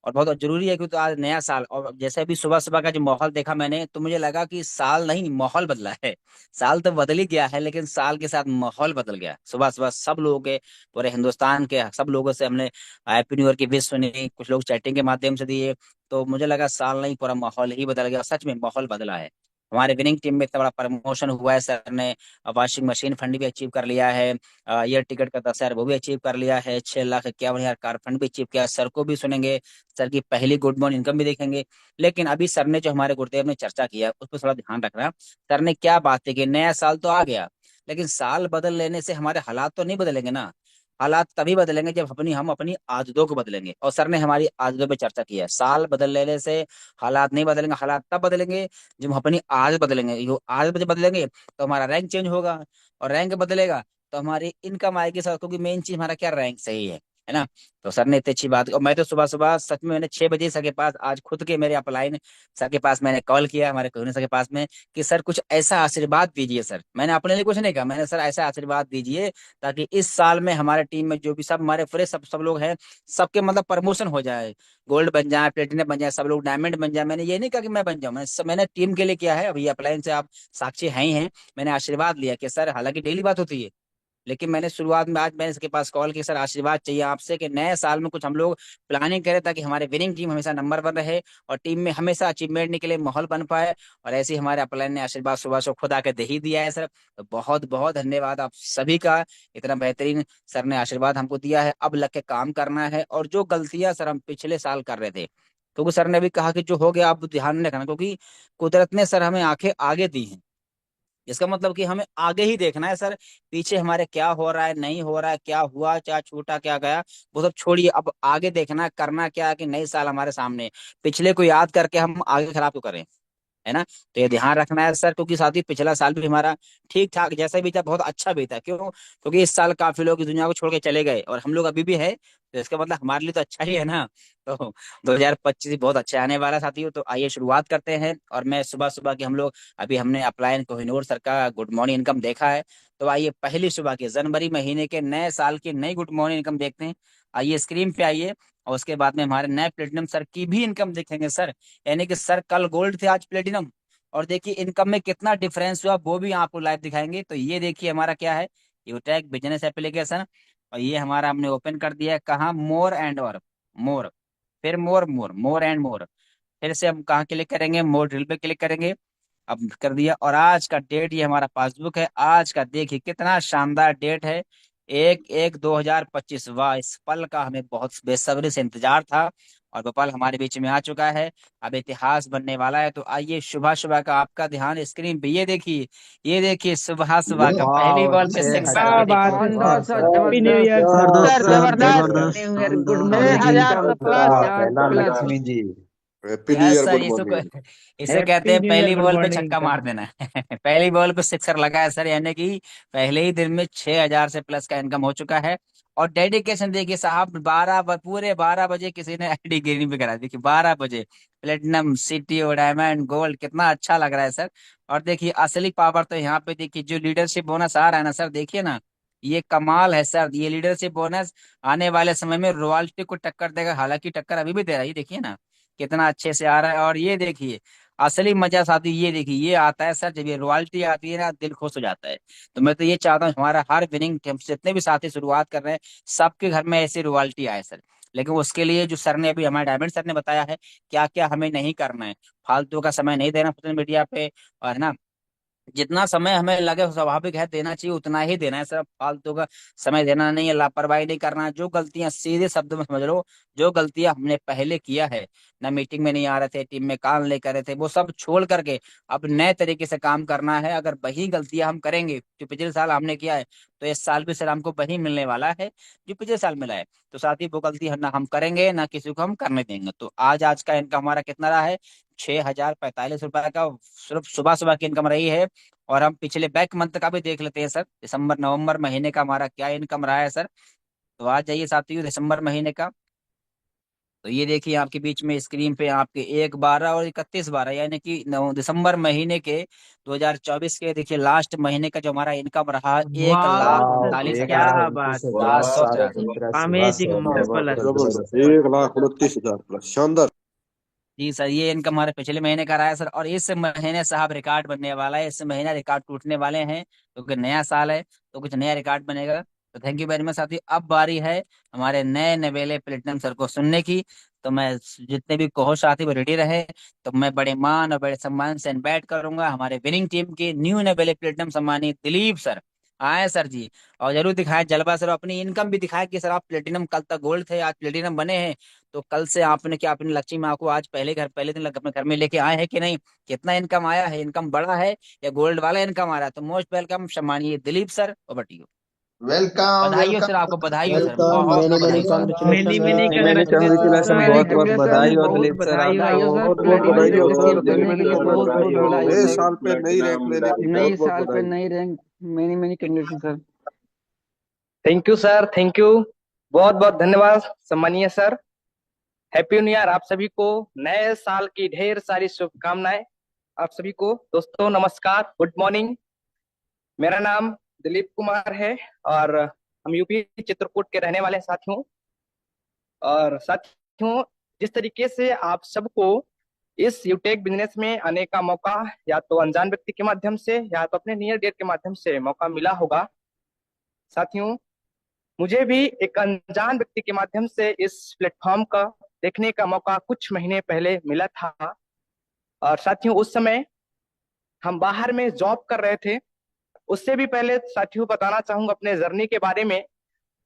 [SPEAKER 5] और बहुत जरूरी है, क्योंकि तो आज नया साल, और जैसे अभी सुबह सुबह का जो माहौल देखा मैंने, तो मुझे लगा कि साल नहीं, माहौल बदला है। साल तो बदल ही गया है, लेकिन साल के साथ माहौल बदल गया। सुबह सुबह सब लोगों के, पूरे हिंदुस्तान के सब लोगों से हमने हैप्पी न्यू ईयर की विश सुनी, कुछ लोग चैटिंग के माध्यम से दिए। तो मुझे लगा साल नहीं, पूरा माहौल ही बदल गया। सच में माहौल बदला है। हमारे विनिंग टीम में इतना बड़ा प्रमोशन हुआ है, सर ने वॉशिंग मशीन फंड भी अचीव कर लिया है, एयर टिकट का 10,000 वो भी अचीव कर लिया है, 6,51,000 कार फंड भी अचीव किया। सर को भी सुनेंगे, सर की पहली गुड मॉर्निंग इनकम भी देखेंगे। लेकिन अभी सर ने जो हमारे गुरुदेव ने चर्चा किया उस पर थोड़ा ध्यान रखना। सर ने क्या बात है कि नया साल तो आ गया, लेकिन साल बदल लेने से हमारे हालात तो नहीं बदलेंगे ना। हालात तभी बदलेंगे जब हम अपनी आदतों को बदलेंगे, और सर ने हमारी आदतों पे चर्चा की है। साल बदल लेने से हालात नहीं बदलेंगे, हालात तब बदलेंगे जब हम अपनी आदत बदलेंगे। जो आदत जब बदलेंगे तो हमारा रैंक चेंज होगा, और रैंक बदलेगा तो हमारी इनकम आएगी सर, क्योंकि मेन चीज हमारा क्या, रैंक सही है ना। तो सर ने इतनी अच्छी बात, और मैं तो सुबह सुबह सच में मैंने 6 बजे सर के पास, आज खुद के मेरे अपलाइन सर के पास मैंने कॉल किया, हमारे कोहिनूर सर के पास में, कि सर कुछ ऐसा आशीर्वाद दीजिए। सर मैंने अपने लिए कुछ नहीं कहा, मैंने सर ऐसा आशीर्वाद दीजिए ताकि इस साल में हमारे टीम में जो भी सब हमारे पूरे सब सब लोग हैं, सबके मतलब प्रमोशन हो जाए, गोल्ड बन जाए, प्लेटिनम बन जाए, सब लोग डायमंड बन जाए। मैंने ये नहीं कहा कि मैं बन जाऊं, मैंने टीम के लिए किया है। अभी अपलाइन से आप साक्षी हैं ही हैं, मैंने आशीर्वाद लिया कि सर, हालांकि डेली बात होती है, लेकिन मैंने शुरुआत में आज मैंने इसके पास कॉल किया, सर आशीर्वाद चाहिए आपसे कि नए साल में कुछ हम लोग प्लानिंग करें ताकि हमारे विनिंग टीम हमेशा नंबर 1 रहे, और टीम में हमेशा अचीवमेंट के लिए माहौल बन पाए। और ऐसे ही हमारे अपलाइन ने आशीर्वाद सुबह से खुद आके दे ही दिया है सर। तो बहुत बहुत धन्यवाद आप सभी का, इतना बेहतरीन सर ने आशीर्वाद हमको दिया है। अब लग के काम करना है, और जो गलतियां सर हम पिछले साल कर रहे थे, क्योंकि सर ने भी कहा कि जो हो गया आप ध्यान में रखना, क्योंकि कुदरत ने सर हमें आंखें आगे दी हैं। इसका मतलब कि हमें आगे ही देखना है सर, पीछे हमारे क्या हो रहा है नहीं हो रहा है, क्या हुआ क्या छूटा क्या गया, वो सब छोड़िए। अब आगे देखना है, करना क्या है कि नई साल हमारे सामने, पिछले को याद करके हम आगे खराब क्यों करें, है ना। तो ये ध्यान रखना है सर, क्योंकि साथ ही पिछला साल भी हमारा ठीक ठाक जैसा भी था, बहुत अच्छा भी था। क्यों? क्योंकि इस साल काफी लोग इस दुनिया को छोड़ के चले गए, और हम लोग अभी भी है, तो इसका मतलब हमारे लिए तो अच्छा ही है ना। तो 2025 बहुत अच्छा आने वाला है साथियों। तो आइए शुरुआत करते हैं। और मैं सुबह सुबह की हम लोग, अभी हमने अपलाइन कोहिनूर सर का गुड मॉर्निंग इनकम देखा है, तो आइए पहली सुबह की जनवरी महीने के नए साल की नई गुड मॉर्निंग इनकम देखते हैं। आइए स्क्रीन पे आइए, और उसके बाद में हमारे नए प्लेटिनम सर की भी इनकम देखेंगे सर। यानी कि सर कल गोल्ड थे, आज प्लेटिनम, और देखिए इनकम में कितना डिफरेंस हुआ वो भी आपको लाइव दिखाएंगे। तो ये देखिए हमारा क्या है, यूटेक बिजनेस एप्लीकेशन, और ये हमारा हमने ओपन कर दिया है कहाँ, मोर एंड और मोर, फिर मोर मोर मोर एंड मोर, फिर से हम कहाँ क्लिक करेंगे, मोर ड्रिल पे क्लिक करेंगे। अब कर दिया, और आज का डेट ये हमारा पासबुक है आज का, देखिए कितना शानदार डेट है, 1/1/2025। वाह, इस पल का हमें बहुत बेसब्री से इंतजार था, और वो पल हमारे बीच में आ चुका है। अब इतिहास बनने वाला है। तो आइए सुबह सुबह का आपका ध्यान स्क्रीन पे, ये देखिए, ये देखिए सुबह सुबह का पहली
[SPEAKER 3] वाह
[SPEAKER 5] बॉल पे
[SPEAKER 3] छह
[SPEAKER 5] सिक्सर,
[SPEAKER 3] हजार
[SPEAKER 5] ये
[SPEAKER 2] क्या बात
[SPEAKER 5] देखिए।
[SPEAKER 2] है
[SPEAKER 6] शानदार
[SPEAKER 2] सर,
[SPEAKER 6] सर,
[SPEAKER 2] हैप्पी न्यू
[SPEAKER 6] जबरदस्त
[SPEAKER 2] ईयर
[SPEAKER 1] जबरदस्त
[SPEAKER 2] सर,
[SPEAKER 1] सर,
[SPEAKER 2] जबरदस्त।
[SPEAKER 1] जबरदस्त,
[SPEAKER 6] न्यू ईयर गुड
[SPEAKER 1] शानदार।
[SPEAKER 2] 6,000
[SPEAKER 6] मॉर्निंग
[SPEAKER 2] तो
[SPEAKER 6] इनकम।
[SPEAKER 2] प्लस
[SPEAKER 3] वाह
[SPEAKER 2] यार,
[SPEAKER 3] कैला
[SPEAKER 2] plus.
[SPEAKER 3] Lakshmi ji.
[SPEAKER 7] Happy new
[SPEAKER 5] yes
[SPEAKER 7] year,
[SPEAKER 5] sir,
[SPEAKER 7] good morning.
[SPEAKER 5] इसे कहते
[SPEAKER 2] हैप्पी
[SPEAKER 5] हैं
[SPEAKER 2] न्यू ईयर,
[SPEAKER 5] पहली
[SPEAKER 2] गुड
[SPEAKER 5] बॉल पे
[SPEAKER 2] मॉर्निंग
[SPEAKER 5] छक्का
[SPEAKER 2] सर।
[SPEAKER 5] मार देना। पहली बॉल पे सिक्सर लगा है सर, यानी कि पहले ही दिन में 6,000 से प्लस का इनकम हो चुका है। और डेडिकेशन देखिए साहब, पूरे 12 बजे किसी ने आईडी ग्रीन पे करा, देखिए 12 बजे प्लेटिनम सिटी और डायमंड गोल्ड, कितना अच्छा लग रहा है सर। और देखिए असली पावर तो यहाँ पे देखिए, जो लीडरशिप बोनस आ रहा है ना सर, देखिए ना, ये कमाल है सर। ये लीडरशिप बोनस आने वाले समय में रॉयल्टी को टक्कर देगा, हालांकि टक्कर अभी भी दे रहा है, ये देखिए ना कितना अच्छे से आ रहा है। और ये देखिए असली मजा साथी, ये देखिए ये आता है सर, जब ये रॉयल्टी आती है ना, दिल खुश हो जाता है। तो मैं तो ये चाहता हूँ हमारा हर विनिंग टीम, जितने भी साथी शुरुआत कर रहे हैं, सबके घर में ऐसी रॉयल्टी आए सर। लेकिन उसके लिए जो सर ने अभी, हमारे डायमंड सर ने बताया है क्या क्या हमें नहीं करना है। फालतू का समय नहीं देना सोशल मीडिया पे, और है ना, जितना समय हमें लगे स्वाभाविक है देना चाहिए, उतना ही देना है सर। फालतू का समय देना नहीं है, लापरवाही नहीं करना है। जो गलतियां, सीधे शब्दों में समझ लो, जो गलतियां हमने पहले किया है ना, मीटिंग में नहीं आ रहे थे, टीम में काम नहीं कर रहे थे, वो सब छोड़ करके अब नए तरीके से काम करना है। अगर वही गलतियां हम करेंगे जो पिछले साल हमने किया है, तो इस साल भी सर हमको वही मिलने वाला है जो पिछले साल मिला है। तो साथ ही वो गलती ना हम करेंगे, ना किसी को हम करने देंगे। तो आज का इनकम हमारा कितना रहा है, 6,045 रुपए का सिर्फ सुबह सुबह की इनकम रही है। और हम पिछले बैक मंथ का भी देख लेते हैं सर, दिसंबर नवंबर महीने का हमारा क्या इनकम रहा है सर। तो आ जाइए साथियों दिसंबर महीने का। तो ये देखिए आपके बीच में स्क्रीन पे आपके 1/12 और 31/12, यानी कि दिसंबर महीने के 2024 के देखिए लास्ट महीने का जो हमारा इनकम रहा, एक
[SPEAKER 2] वाह
[SPEAKER 5] लाख
[SPEAKER 3] वाह
[SPEAKER 2] सर,
[SPEAKER 5] उनतालीस
[SPEAKER 3] एक
[SPEAKER 5] हजार
[SPEAKER 3] लाख
[SPEAKER 2] क्या
[SPEAKER 3] उनतीस
[SPEAKER 2] बात,
[SPEAKER 3] हजार
[SPEAKER 5] सात सौ
[SPEAKER 7] वाह,
[SPEAKER 3] सात
[SPEAKER 5] तिरासी
[SPEAKER 3] सौ तिरासी वाह
[SPEAKER 2] अमेजिंग
[SPEAKER 3] जबरदस्त
[SPEAKER 2] मार्वलस।
[SPEAKER 7] जबरदस्त,
[SPEAKER 3] जबरदस्त।
[SPEAKER 7] 1,29,000 प्लस, शानदार।
[SPEAKER 5] जी सर, ये इनकम हमारे पिछले महीने का रहा है सर। और इस महीने साहब रिकॉर्ड बनने वाला है, इस महीना रिकॉर्ड टूटने वाले हैं, क्योंकि नया साल है तो कुछ नया रिकॉर्ड बनेगा। तो थैंक यू वेरी मच साथी। अब बारी है हमारे नए नवेले प्लेटिनम सर को सुनने की। तो मैं जितने भी कोहो साथी वो रेडी रहे, तो मैं बड़े मान और बड़े सम्मान से इनवाइट करूंगा हमारे विनिंग टीम के न्यू नवेले प्लेटिनम सम्मानित दिलीप सर। आए सर जी, और जरूर दिखाएं जलवा सर, अपनी इनकम भी दिखाएं कि सर आप प्लेटिनम, कल तक गोल्ड थे आज प्लेटिनम बने हैं। तो कल से आपने क्या अपनी लक्ष्मी माँ को आज पहले दिन अपने घर में लेके आए हैं कि नहीं, कितना इनकम आया है, इनकम बढ़ा है या गोल्ड वाला इनकम आ रहा है। तो मोस्ट वेलकम सम्मानिए Dilip sir, over to you.
[SPEAKER 3] Welcome
[SPEAKER 5] बधाई हो सर,
[SPEAKER 3] वेलकम।
[SPEAKER 5] आपको बधाई हो सर,
[SPEAKER 6] वेलकम,
[SPEAKER 5] बहुत
[SPEAKER 6] मेनी
[SPEAKER 5] बहुत
[SPEAKER 6] मेनी
[SPEAKER 5] बधाई sir.
[SPEAKER 2] Many
[SPEAKER 6] congratulation
[SPEAKER 2] many
[SPEAKER 6] sir.
[SPEAKER 8] Many
[SPEAKER 2] congratulation
[SPEAKER 8] congratulation,
[SPEAKER 2] sir.
[SPEAKER 8] बहुत बहुत बधाई हो
[SPEAKER 2] बहुत
[SPEAKER 8] दिलीप सर
[SPEAKER 2] बधाई हो
[SPEAKER 8] आपको।
[SPEAKER 2] सर,
[SPEAKER 7] बहुत बहुत
[SPEAKER 2] प्लेटिनम
[SPEAKER 7] बधाई हो
[SPEAKER 2] को
[SPEAKER 7] सर,
[SPEAKER 2] अचीव
[SPEAKER 8] बहुत
[SPEAKER 2] करने
[SPEAKER 7] दिलीप
[SPEAKER 2] के लिए
[SPEAKER 7] सर।
[SPEAKER 2] बहुत बहुत बधाई हो
[SPEAKER 7] नए
[SPEAKER 2] सर।
[SPEAKER 7] साल पे नई रैंक लेने की बहुत
[SPEAKER 8] नई
[SPEAKER 7] बहुत
[SPEAKER 8] साल पे
[SPEAKER 7] बधाई।
[SPEAKER 8] नई rank, many many congratulation sir. Thank you sir, thank you, बहुत बहुत धन्यवाद सम्मानीय सर। हैप्पी न्यू ईयर आप सभी को, नए साल की ढेर सारी शुभकामनाएं आप सभी को। दोस्तों नमस्कार, गुड मॉर्निंग। मेरा नाम दिलीप कुमार है और हम यूपी चित्रकूट के रहने वाले साथियों। और साथियों, जिस तरीके से आप सबको इस यूटेक बिजनेस में आने का मौका या तो अनजान व्यक्ति के माध्यम से या तो अपने नियर डियर के माध्यम से मौका मिला होगा, साथियों मुझे भी एक अनजान व्यक्ति के माध्यम से इस प्लेटफॉर्म का देखने का मौका कुछ महीने पहले मिला था। और साथियों उस समय हम बाहर में जॉब कर रहे थे। उससे भी पहले साथियों बताना चाहूंगा अपने जर्नी के बारे में।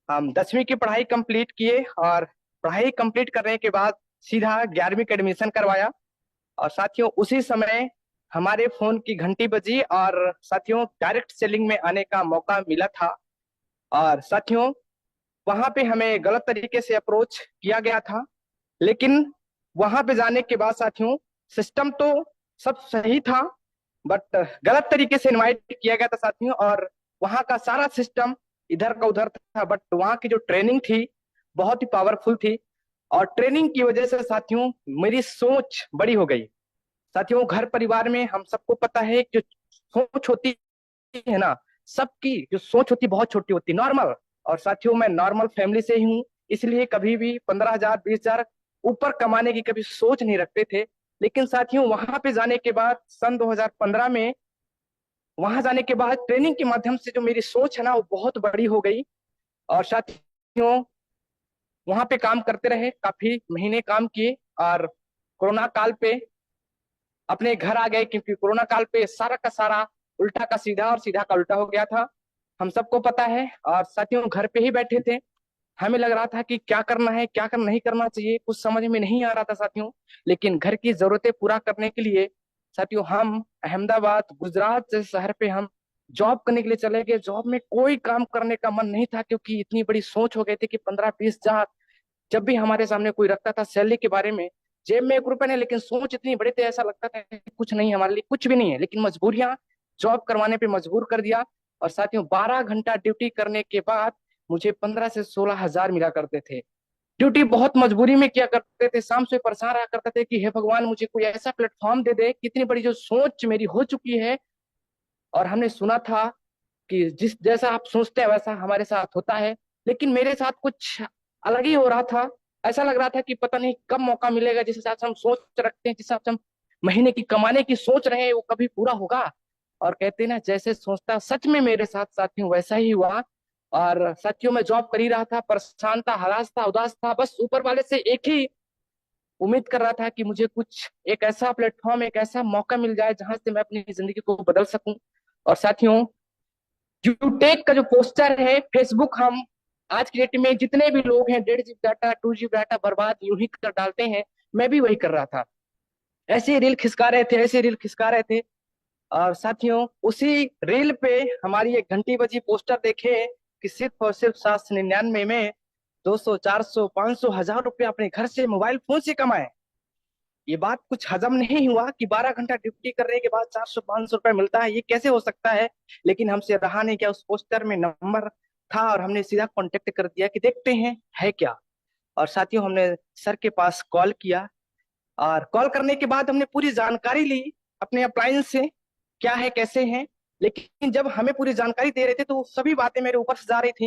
[SPEAKER 8] हम 10वीं की पढ़ाई कंप्लीट किए और पढ़ाई कंप्लीट करने के बाद सीधा 11वीं का एडमिशन करवाया। और साथियों उसी समय हमारे फोन की घंटी बजी और साथियों डायरेक्ट सेलिंग में आने का मौका मिला था। और साथियों वहां पे हमें गलत तरीके से अप्रोच किया गया था, लेकिन वहां पे जाने के बाद साथियों सिस्टम तो सब सही था, बट गलत तरीके से इनवाइट किया गया था साथियों। और वहां का सारा सिस्टम इधर का उधर था, बट वहां की जो ट्रेनिंग थी बहुत ही पावरफुल थी। और ट्रेनिंग की वजह से साथियों मेरी सोच बड़ी हो गई। साथियों घर परिवार में हम सबको पता है कि जो सोच होती है ना, सबकी जो सोच होती है बहुत छोटी होती है, नॉर्मल। और साथियों मैं नॉर्मल फैमिली से ही हूँ, इसलिए कभी भी 15,000 20,000 ऊपर कमाने की कभी सोच नहीं रखते थे। लेकिन साथियों वहां पे जाने के बाद सन 2015 में वहां जाने के बाद ट्रेनिंग के माध्यम से जो मेरी सोच है ना वो बहुत बड़ी हो गई। और साथियों वहां पे काम करते रहे, काफी महीने काम किए और कोरोना काल पे अपने घर आ गए, क्योंकि कोरोना काल पे सारा का सारा उल्टा का सीधा और सीधा का उल्टा हो गया था, हम सबको पता है। और साथियों घर पे ही बैठे थे, हमें लग रहा था कि क्या करना है क्या करना नहीं करना चाहिए, कुछ समझ में नहीं आ रहा था साथियों। लेकिन घर की जरूरतें पूरा करने के लिए साथियों हम अहमदाबाद गुजरात जैसे शहर पे हम जॉब करने के लिए चले गए। जॉब में कोई काम करने का मन नहीं था, क्योंकि इतनी बड़ी सोच हो गई थी कि 15-20 हजार जब भी हमारे सामने कोई रखता था सैलरी के बारे में, जेब में 1 रुपया नहीं, लेकिन सोच इतनी बड़ी थी ऐसा लगता था कि कुछ नहीं हमारे लिए कुछ भी नहीं है। लेकिन मजबूरियां जॉब करवाने पे मजबूर कर दिया। और साथियों 12 घंटा ड्यूटी करने के बाद मुझे 15 से 16 हजार मिला करते थे। ड्यूटी बहुत मजबूरी में किया करते थे, शाम से परेशान रहा करते थे कि हे भगवान मुझे कोई ऐसा प्लेटफॉर्म दे दे। कितनी बड़ी जो सोच मेरी हो चुकी है। और हमने सुना था कि जिस जैसा आप सोचते हैं वैसा हमारे साथ होता है, लेकिन मेरे साथ कुछ अलग ही हो रहा था। ऐसा लग रहा था कि पता नहीं कब मौका मिलेगा, जिस हिसाब से हम सोच रखते हैं, जिस हिसाब से हम महीने की कमाने की सोच रहे हैं वो कभी पूरा होगा। और कहते हैं ना जैसे सोचता सच में मेरे साथ साथियों वैसा ही हुआ। और साथियों मैं जॉब कर ही रहा था, परेशान था, हरास था, उदास था, बस ऊपर वाले से एक ही उम्मीद कर रहा था कि मुझे कुछ एक ऐसा प्लेटफॉर्म एक ऐसा मौका मिल जाए जहां से मैं अपनी जिंदगी को बदल सकूं। और साथियों यूटेक का जो पोस्टर है फेसबुक, हम आज की डेट में जितने भी लोग हैं 1.5 GB डाटा 2 GB डाटा बर्बाद यूं ही कर डालते हैं, मैं भी वही कर रहा था। ऐसे ही रील खिसका रहे थे, ऐसे रील खिसका रहे थे। और साथियों उसी रील पे हमारी एक घंटी बजी पोस्टर देखे कि सिर्फ और सिर्फ 799 में 200 400 500 हजार रुपया अपने घर से मोबाइल फोन से कमाए। ये बात कुछ हजम नहीं हुआ कि 12 घंटा ड्यूटी करने के बाद 400 500 रुपए मिलता है, ये कैसे हो सकता है। लेकिन हमसे रहा नहीं गया, उस पोस्टर में नंबर था और हमने सीधा कांटेक्ट कर दिया कि देखते हैं है क्या। और साथियों हमने सर के पास कॉल किया और कॉल करने के बाद हमने पूरी जानकारी ली अपने अप्लायंस से क्या है कैसे हैं। लेकिन जब हमें पूरी जानकारी दे रहे थे तो वो सभी बातें मेरे ऊपर से जा रही थी।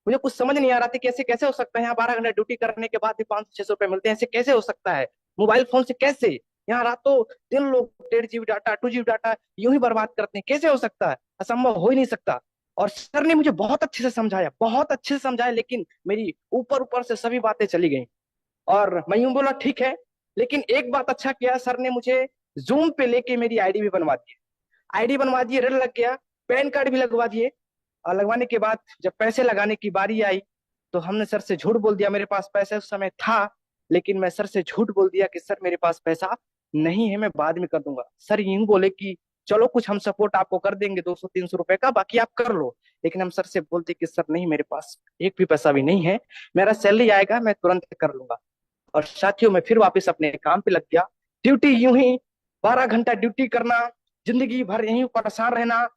[SPEAKER 8] मुझे कुछ समझ नहीं आ रहा था कि कैसे कैसे हो सकता है, यहाँ 12 घंटा ड्यूटी करने के बाद भी 500 600 रुपए मिलते हैं, ऐसे कैसे हो सकता है। मोबाइल फोन से कैसे, यहाँ रातों दिन लोग 1.5 GB डाटा 2 GB डाटा यूं ही बर्बाद करते हैं, कैसे हो सकता है, असंभव हो ही नहीं सकता। और सर ने मुझे बहुत अच्छे से समझाया, बहुत अच्छे से समझाया, लेकिन मेरी ऊपर ऊपर से सभी बातें चली गई। और मैं यूं बोला ठीक है, लेकिन एक बात अच्छा किया, सर ने मुझे जूम पे लेके मेरी आईडी भी बनवा दी। आईडी बनवा दिए, ऋण लग गया, पैन कार्ड भी लगवा दिए। और लगवाने के बाद जब पैसे लगाने की बारी आई तो हमने सर से झूठ बोल दिया, मेरे पास पैसा उस समय था, लेकिन मैं सर से झूठ बोल दिया कि सर मेरे पास पैसा नहीं है, मैं बाद में कर दूंगा। सर यूं बोले कि चलो कुछ हम सपोर्ट आपको कर देंगे 200-300 रुपए का, बाकी आप कर लो। लेकिन हम सर से बोलते कि सर नहीं, मेरे पास एक भी पैसा भी नहीं है, मेरा सैलरी आएगा मैं तुरंत कर लूंगा। और साथियों मैं फिर वापस अपने काम पे लग गया। ड्यूटी यूं ही 12 घंटा ड्यूटी करना, जिंदगी भर यहीं परेशान रहना,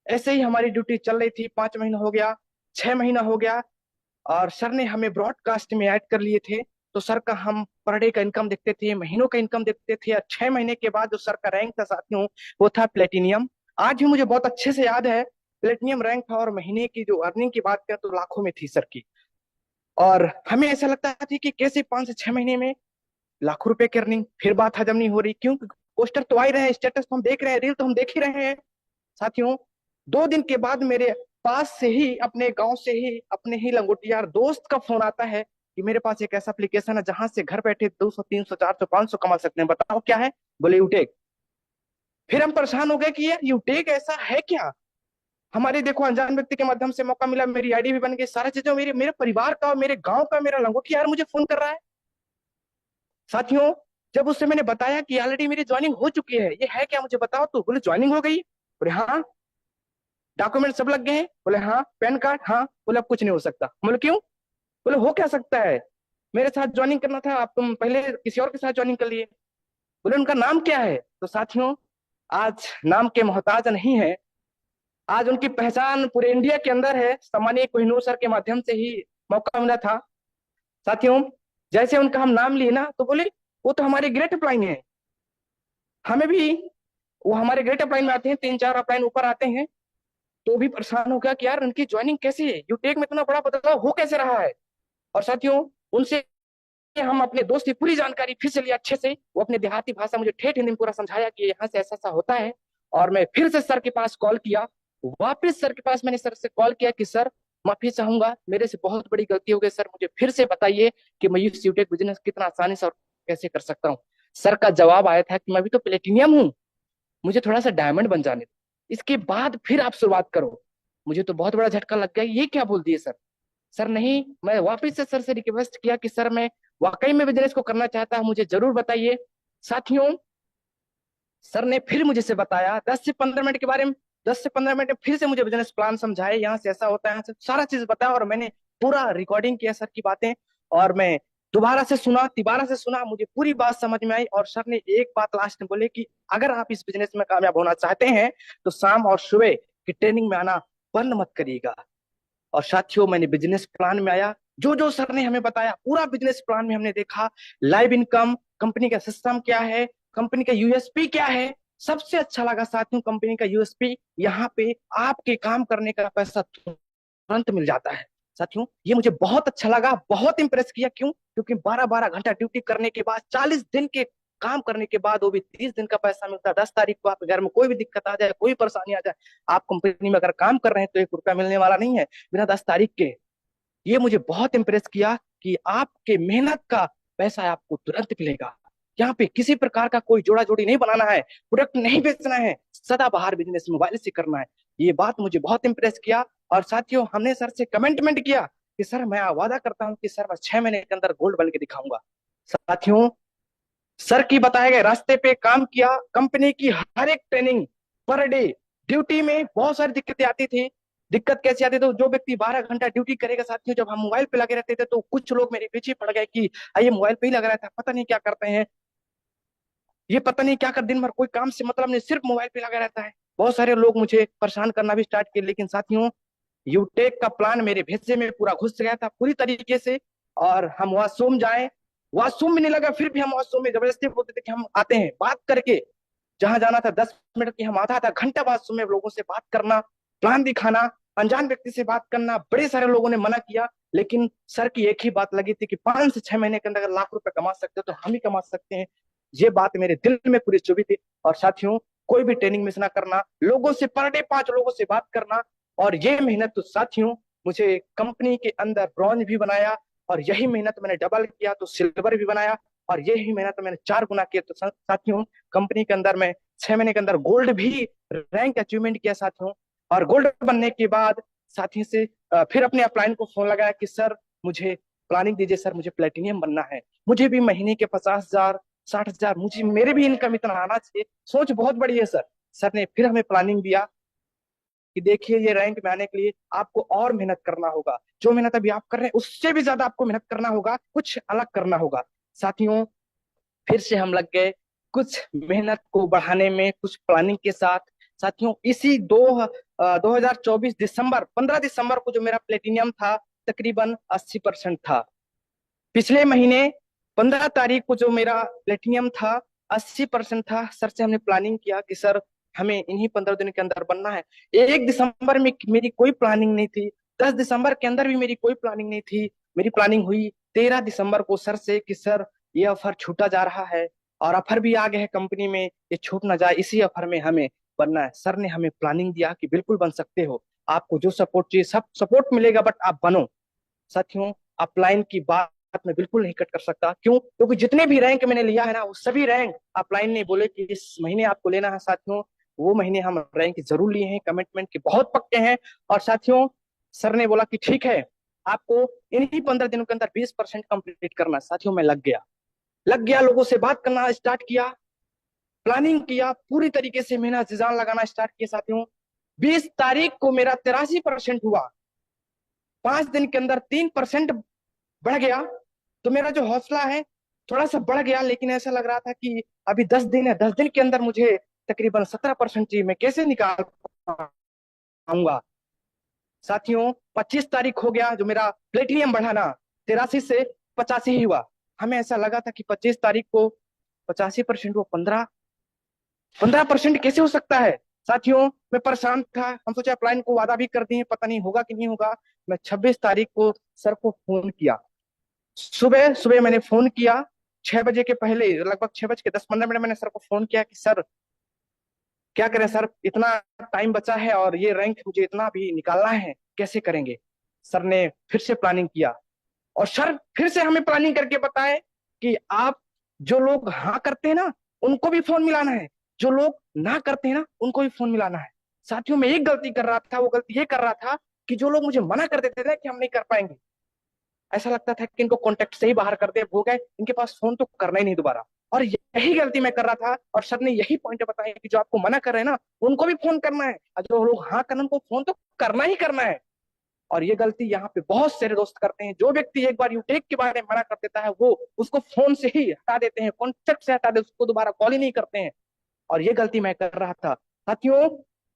[SPEAKER 8] ऐसे ही हमारी ड्यूटी चल रही थी। 5 महीना हो गया, 6 महीना हो गया, और सर ने हमें ब्रॉडकास्ट में ऐड कर लिए थे। तो सर का हम पर डे का इनकम देखते थे, महीनों का इनकम देखते थे। और 6 महीने के बाद जो सर का रैंक था साथियों, वो था प्लेटिनियम। आज भी मुझे बहुत अच्छे से याद है, प्लेटिनियम रैंक था, और महीने की जो अर्निंग की बात करें तो लाखों में थी सर की। और हमें ऐसा लगता था कि कैसे 5 से 6 महीने में लाखों रुपए की अर्निंग। फिर बात हजम नहीं हो रही, क्यों? पोस्टर तो आ ही रहे हैं, स्टेटस तो हम देख रहे हैं, रील तो हम देख ही रहे हैं। साथियों 2 दिन के बाद मेरे पास से ही, अपने गांव से ही, अपने ही लंगोटियार दोस्त का फोन आता है कि मेरे पास एक ऐसा एप्लीकेशन है जहां से घर बैठे 200, 300, 400, 500 कमा सकते हैं, बताओ क्या है? बोले यूटेक। फिर हम परेशान हो गए कि यार यूटेक ऐसा है क्या? हमारे देखो अनजान व्यक्ति के माध्यम से मौका मिला, मेरी आईडी भी बन गई, सारा चीजें, मेरे मेरे परिवार का, मेरे गांव का, मेरा लंगोटिया यार मुझे फोन कर रहा है। साथियों जब उससे मैंने बताया कि ऑलरेडी मेरी ज्वाइनिंग हो चुकी है, ये है क्या मुझे बताओ, तो बोले ज्वाइनिंग हो गई। बोले हाँ। डॉक्यूमेंट सब लग गए हैं? बोले हाँ। Pan card? हाँ। बोले अब कुछ नहीं हो सकता। बोले क्यों? बोले हो क्या सकता है, मेरे साथ ज्वाइनिंग करना था, आप तुम पहले किसी और के साथ ज्वाइनिंग कर लिए। बोले उनका नाम क्या है? तो साथियों आज नाम के मोहताज नहीं है, आज उनकी पहचान पूरे इंडिया के अंदर है। सम्मानीय कोहिनूर सर के माध्यम से ही मौका मिला था। साथियों जैसे उनका हम नाम लिए ना, तो बोले वो तो हमारे ग्रेट अपलाइन है, हमें भी वो हमारे ग्रेट अपलाइन में आते हैं, 3-4 अपलाइन ऊपर आते हैं। तो भी परेशान हो गया कि यार उनकी ज्वाइनिंग कैसे है, यूटेक में इतना बड़ा बदलाव हो कैसे रहा है। और साथियों उनसे हम अपने दोस्त की पूरी जानकारी फिर से लिया अच्छे से। वो अपने देहाती भाषा मुझे ठेठ हिंदी में पूरा समझाया कि यहाँ से ऐसा ऐसा होता है। और मैं फिर से सर के पास कॉल किया, वापस सर के पास मैंने सर से कॉल किया कि सर माफी चाहूंगा, मेरे से बहुत बड़ी गलती हो गई, सर मुझे फिर से बताइए कि मैं इस यूटेक बिजनेस कितना आसानी से और कैसे कर सकता हूँ। सर का जवाब आया था कि मैं भी तो प्लेटिनियम हूँ, मुझे थोड़ा सा डायमंड बन जाने दो, इसके बाद फिर आप शुरुआत करो। मुझे तो बहुत बड़ा झटका लग गया, ये क्या बोल दिए सर। सर नहीं, मैं वापस से सर से रिक्वेस्ट किया कि सर मैं वाकई में बिजनेस को करना चाहता हूं, मुझे जरूर बताइए। साथियों सर ने फिर मुझे से बताया 10 से 15 मिनट के बारे में, 10 से 15 मिनट में फिर से मुझे बिजनेस प्लान समझाए, यहाँ से ऐसा होता है, यहाँ से सारा चीज बताया। और मैंने पूरा रिकॉर्डिंग किया सर की बातें, और मैं दोबारा से सुना, तिबारा से सुना, मुझे पूरी बात समझ में आई। और सर ने एक बात लास्ट में बोले कि अगर आप इस बिजनेस में कामयाब होना चाहते हैं तो शाम और सुबह की ट्रेनिंग में आना बंद मत करिएगा। और साथियों मैंने बिजनेस प्लान में आया, जो जो सर ने हमें बताया पूरा बिजनेस प्लान में हमने देखा, लाइव इनकम, कंपनी का सिस्टम क्या है, कंपनी का यूएसपी क्या है। सबसे अच्छा लगा साथियों कंपनी का यूएसपी, यहाँ पे आपके काम करने का पैसा तुरंत मिल जाता है। साथियों ये मुझे बहुत अच्छा लगा, बहुत इंप्रेस किया। क्यों? क्योंकि 12-12 घंटा ड्यूटी करने के बाद, 40 दिन के काम करने के बाद, वो भी 30 दिन का पैसा मिलता है। 10 तारीख को आपके घर में कोई भी दिक्कत आ जाए, कोई परेशानी आ जाए, आप कंपनी में अगर काम कर रहे हैं तो 1 रुपया मिलने वाला नहीं है बिना 10 तारीख के। ये मुझे बहुत इंप्रेस किया कि आपके मेहनत का पैसा आपको तुरंत मिलेगा। यहाँ पे किसी प्रकार का कोई जोड़ा जोड़ी नहीं बनाना है, प्रोडक्ट नहीं बेचना है, सदाबहार बिजनेस मोबाइल से करना है। ये बात मुझे बहुत इंप्रेस किया। और साथियों हमने सर से कमिटमेंट किया कि सर मैं वादा करता हूँ कि सर मैं 6 महीने के अंदर गोल्ड बन के दिखाऊंगा। साथियों सर की बताए गए रास्ते पे काम किया, कंपनी की हर एक ट्रेनिंग पर डे, ड्यूटी में बहुत सारी दिक्कतें आती थी। दिक्कत कैसी आती, तो जो व्यक्ति 12 घंटा ड्यूटी करेगा साथियों, जब हम मोबाइल पे लगे रहते थे तो कुछ लोग मेरे पीछे पड़ गए कि ये मोबाइल पे ही लगा रहता है, पता नहीं क्या करते हैं, ये पता नहीं क्या कर, दिन भर कोई काम से मतलब नहीं, सिर्फ मोबाइल पे लगा रहता है। बहुत सारे लोग मुझे परेशान करना भी स्टार्ट किए। लेकिन साथियों यूटेक का प्लान मेरे भेजे में पूरा घुस गया था पूरी तरीके से। और हम वॉशरूम जाए, वॉशरूम में नहीं लगा, फिर भी हम वॉशरूम में जबरदस्ती बोलते थे कि हम आते हैं, बात करके जहां जाना था 10 मिनट की, हम आधा घंटा वॉशरूम में लोगों से बात करना, प्लान दिखाना, अनजान व्यक्ति से बात करना। बड़े सारे लोगों ने मना किया, लेकिन सर की एक ही बात लगी थी कि 5 से 6 महीने के अंदर अगर लाख रुपए कमा सकते हो तो हम ही कमा सकते हैं। ये बात मेरे दिल में पूरी चुभी थी। और साथियों कोई भी ट्रेनिंग मिस ना करना, लोगों से पर डे 5 लोगों से बात करना, और ये मेहनत तो साथियों मुझे कंपनी के अंदर ब्रॉन्ज भी बनाया, और यही मेहनत मैंने डबल किया तो सिल्वर भी बनाया, और यही मेहनत मैंने 4 गुना किया तो साथियों कंपनी के अंदर मैं 6 महीने के अंदर गोल्ड भी रैंक अचीवमेंट किया साथियों। और गोल्ड बनने के बाद साथी से फिर अपने अपलाइन को फोन लगाया कि सर मुझे प्लानिंग दीजिए, सर मुझे प्लेटिनियम बनना है, मुझे भी महीने के 50,000 60,000 मुझे मेरे भी इनकम इतना आना चाहिए, सोच बहुत बड़ी है सर। सर ने फिर हमें प्लानिंग दिया कि देखिए ये रैंक में आने के लिए आपको और मेहनत करना होगा, जो मेहनत अभी आप कर रहे हैं उससे भी ज्यादा आपको मेहनत करना होगा, कुछ अलग करना होगा। साथियों फिर से हम लग गए कुछ मेहनत को बढ़ाने में, कुछ प्लानिंग के साथ। साथियों इसी 2024 दिसंबर 15 दिसंबर को जो मेरा प्लेटिनियम था तकरीबन 80% था। पिछले महीने 15 तारीख को जो मेरा प्लेटिनियम था 80% था। सर से हमने प्लानिंग किया कि सर हमें इन्हीं 15 दिन के अंदर बनना है। 1 दिसंबर में मेरी कोई प्लानिंग नहीं थी, 10 दिसंबर के अंदर भी मेरी कोई प्लानिंग नहीं थी। मेरी प्लानिंग हुई 13 दिसंबर को सर से कि सर ये ऑफर छूटा जा रहा है, और ऑफर भी आ गए है कंपनी में, ये छूट ना जाए, इसी ऑफर में हमें बनना है। सर ने हमें प्लानिंग दिया कि बिल्कुल बन सकते हो, आपको जो सपोर्ट चाहिए सब सपोर्ट मिलेगा, बट आप बनो। साथियों अपलाइन की बात मैं बिल्कुल नहीं कट कर सकता, क्यों? क्योंकि जितने भी रैंक मैंने लिया है ना वो सभी रैंक अपलाइन ने बोले कि इस महीने आपको लेना है साथियों, वो महीने हम रैंक जरूर लिए हैं, कमिटमेंट के बहुत पक्के हैं। और साथियों सर ने बोला कि ठीक है आपको इन्हीं 15 दिनों के अंदर 20% कंप्लीट करना है। साथियों मैं लग गया, लोगों से बात करना स्टार्ट किया, प्लानिंग किया, पूरी तरीके से मेहनत जान लगाना स्टार्ट किया। साथियों 20 तारीख को मेरा 83% हुआ, 5 दिन के अंदर 3% बढ़ गया। तो मेरा जो हौसला है थोड़ा सा बढ़ गया, लेकिन ऐसा लग रहा था कि अभी 10 दिन है, 10 दिन के अंदर मुझे तकरीबन 17% चाहिए, मैं कैसे निकाल पाऊंगा। साथियों 25 तारीख हो गया, जो मेरा प्लेटिनियम बढ़ाना 83 से 85 ही हुआ। हमें ऐसा लगा था कि 25 तारीख को 85% वो 15% कैसे हो सकता है। साथियों मैं परेशान था, हम सोचा प्लान को वादा भी कर दिए, पता नहीं होगा कि नहीं होगा। मैं 26 तारीख को सर को फोन किया, सुबह सुबह मैंने फोन किया, 6 बजे के पहले, लगभग 6 बज के 10 15 मिनट मैंने सर को फोन किया कि सर क्या करें सर, इतना टाइम बचा है और ये रैंक मुझे इतना भी निकालना है, कैसे करेंगे। सर ने फिर से प्लानिंग किया, और सर फिर से हमें प्लानिंग करके बताए कि आप जो लोग हाँ करते हैं ना उनको भी फोन मिलाना है, जो लोग ना करते हैं ना उनको भी फोन मिलाना है। साथियों मैं एक गलती कर रहा था, वो गलती ये कर रहा था कि जो लोग मुझे मना कर देते थे कि हम नहीं कर पाएंगे, ऐसा लगता था कि इनको कॉन्टेक्ट से ही बाहर कर दे, हो गए, इनके पास फोन तो करना ही नहीं दोबारा। और यही गलती मैं कर रहा था, और सर ने यही पॉइंट बताया कि जो आपको मना कर रहे हैं ना उनको भी फोन करना है, और जो लोग हाँ करना उनको फोन तो करना ही करना है। और ये गलती यहाँ पे बहुत सारे दोस्त करते हैं, जो व्यक्ति एक बार यूटेक के बारे में मना कर देता है वो उसको फोन से ही हटा देते हैं, कॉन्टेक्ट से हटा देते, उसको दोबारा कॉल ही नहीं करते हैं। और ये गलती मैं कर रहा था। साथियों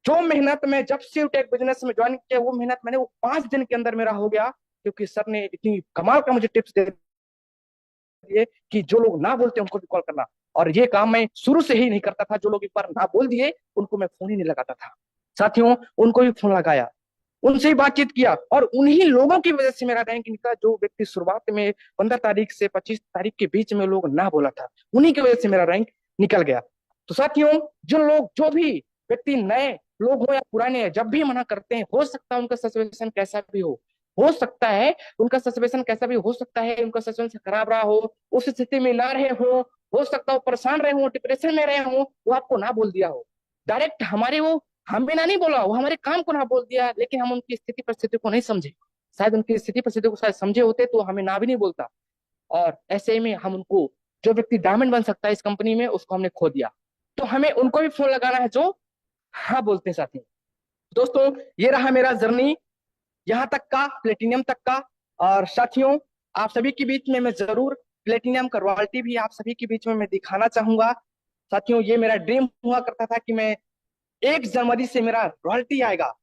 [SPEAKER 8] जो मेहनत मैं जब से यूटेक बिजनेस में ज्वाइन किया, वो मेहनत मैंने वो 5 दिन के अंदर मेरा हो गया, क्योंकि सर ने इतनी कमाल का मुझे टिप्स दे दिए कि जो लोग ना बोलते उनको भी कॉल करना। और ये काम मैं शुरू से ही नहीं करता था, जो लोग एक बार ना बोल दिए उनको मैं फोन ही नहीं लगाता था। साथियों उनको भी फोन लगाया, उनसे ही बातचीत किया, और उन्हीं लोगों की वजह से मेरा रैंक निकला, जो व्यक्ति शुरुआत में 15 तारीख से 25 तारीख के बीच में लोग ना बोला था, उन्हीं की वजह से मेरा रैंक निकल गया। तो साथियों जो भी व्यक्ति नए लोग हो या पुराने, जब भी मना करते हैं, हो सकता है उनका सिचुएशन कैसा भी हो सकता है उनका सिचुएशन कैसा भी हो सकता है, उनका सिचुएशन खराब रहा हो, उस स्थिति में ना रहे हो सकता हो परेशान रहे हो, डिप्रेशन में रहे हो, वो आपको ना बोल दिया हो डायरेक्ट, हमारे वो हमें ना नहीं बोला, वो हमारे काम को ना बोल दिया, लेकिन हम उनकी स्थिति परिस्थिति को नहीं समझे। शायद उनकी स्थिति परिस्थिति को शायद समझे होते तो हमें ना भी नहीं बोलता। और ऐसे में हम उनको, जो व्यक्ति डायमंड बन सकता है इस कंपनी में, उसको हमने खो दिया। तो हमें उनको भी फोन लगाना है जो हाँ बोलते हैं। साथी दोस्तों ये रहा मेरा जर्नी यहाँ तक का, प्लेटिनियम तक का। और साथियों आप सभी के बीच में मैं जरूर प्लेटिनियम का रॉयल्टी भी आप सभी के बीच में मैं दिखाना चाहूंगा। साथियों ये मेरा ड्रीम हुआ करता था कि मैं 1 जनवरी से मेरा रॉयल्टी आएगा,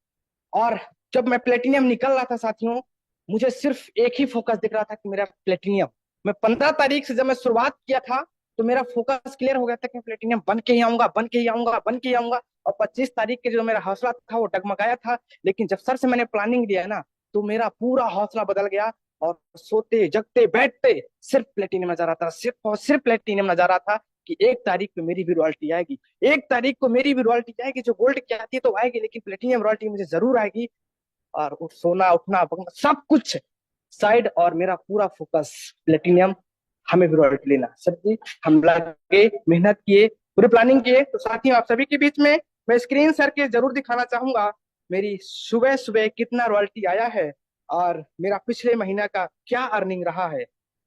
[SPEAKER 8] और जब मैं प्लेटिनियम निकल रहा था साथियों, मुझे सिर्फ एक ही फोकस दिख रहा था कि मेरा प्लेटिनियम। मैं 15 तारीख से जब मैं शुरुआत किया था तो मेरा फोकस क्लियर हो गया था कि मैं प्लेटिनियम बन के ही आऊंगा, बन के ही आऊंगा, बन के ही आऊंगा। और 25 तारीख के जो मेरा हौसला था वो डगमगाया था, लेकिन जब सर से मैंने प्लानिंग लिया है ना तो मेरा पूरा हौसला बदल गया, और सोते जगते बैठते सिर्फ प्लेटिनियम नजर आता, सिर्फ और सिर्फ प्लेटिनियम नजर आता कि 1 तारीख को मेरी भी रॉयल्टी आएगी, 1 तारीख को मेरी भी रॉयल्टी आएगी। जो गोल्ड की आती है तो आएगी, लेकिन प्लेटिनियम रॉयल्टी मुझे जरूर आएगी। और सोना उठना पकना सब कुछ साइड, और मेरा पूरा फोकस प्लेटिनियम, हमें भी रॉयल्टी लेना। सर जी, हम लगे, मेहनत किए, पूरी प्लानिंग किए। तो साथियों, आप सभी के बीच में मैं स्क्रीन सर के जरूर दिखाना चाहूंगा मेरी सुबह सुबह कितना रॉयल्टी आया है और मेरा पिछले महीना का क्या अर्निंग रहा है।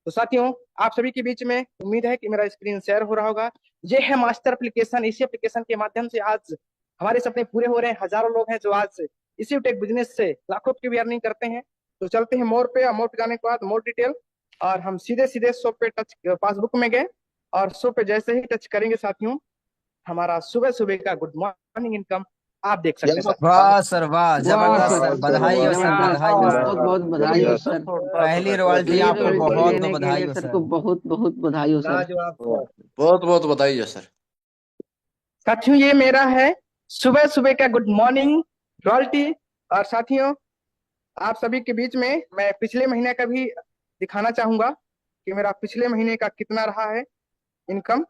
[SPEAKER 8] तो साथियों, आप सभी के बीच में उम्मीद है कि मेरा स्क्रीन शेयर हो रहा होगा। ये है मास्टर एप्लीकेशन। इसी एप्लीकेशन के माध्यम से आज हमारे सपने पूरे हो रहे हैं। हजारों लोग हैं जो आज इसी टेक बिजनेस से लाखों की भी अर्निंग करते हैं। तो चलते हैं मोर पे, और मोर पे जाने के बाद मोर डिटेल, और हम सीधे सीधे शो पे टच, पासबुक में गए, और शो पे जैसे ही टच करेंगे साथियों, हमारा सुबह सुबह का गुड मॉर्निंग इनकम आप देख सकते हैं सर।
[SPEAKER 5] वाह सर, वाह,
[SPEAKER 9] वाह
[SPEAKER 5] जबरदस्त
[SPEAKER 9] सर,
[SPEAKER 5] सर, बधाई हो सर,
[SPEAKER 9] जबरदस्त,
[SPEAKER 5] बधाई हो
[SPEAKER 9] बहुत
[SPEAKER 5] सर।
[SPEAKER 9] बहुत बधाई हो सर।
[SPEAKER 5] पहली रॉयल्टी
[SPEAKER 9] ये
[SPEAKER 5] आपको
[SPEAKER 9] रॉयल्टी
[SPEAKER 5] बहुत बहुत
[SPEAKER 9] लेने के
[SPEAKER 5] बधाई
[SPEAKER 9] लिए
[SPEAKER 5] हो
[SPEAKER 9] सर
[SPEAKER 5] सर।
[SPEAKER 9] को बहुत बहुत बधाई हो सर।
[SPEAKER 8] लाजवाब सर।
[SPEAKER 7] बहुत बहुत बधाई है सर।
[SPEAKER 8] साथियों, ये मेरा है सुबह सुबह का गुड मॉर्निंग रॉयल्टी। और साथियों, आप सभी के बीच में मैं पिछले महीने का भी दिखाना चाहूंगा कि मेरा पिछले महीने का कितना रहा है इनकम।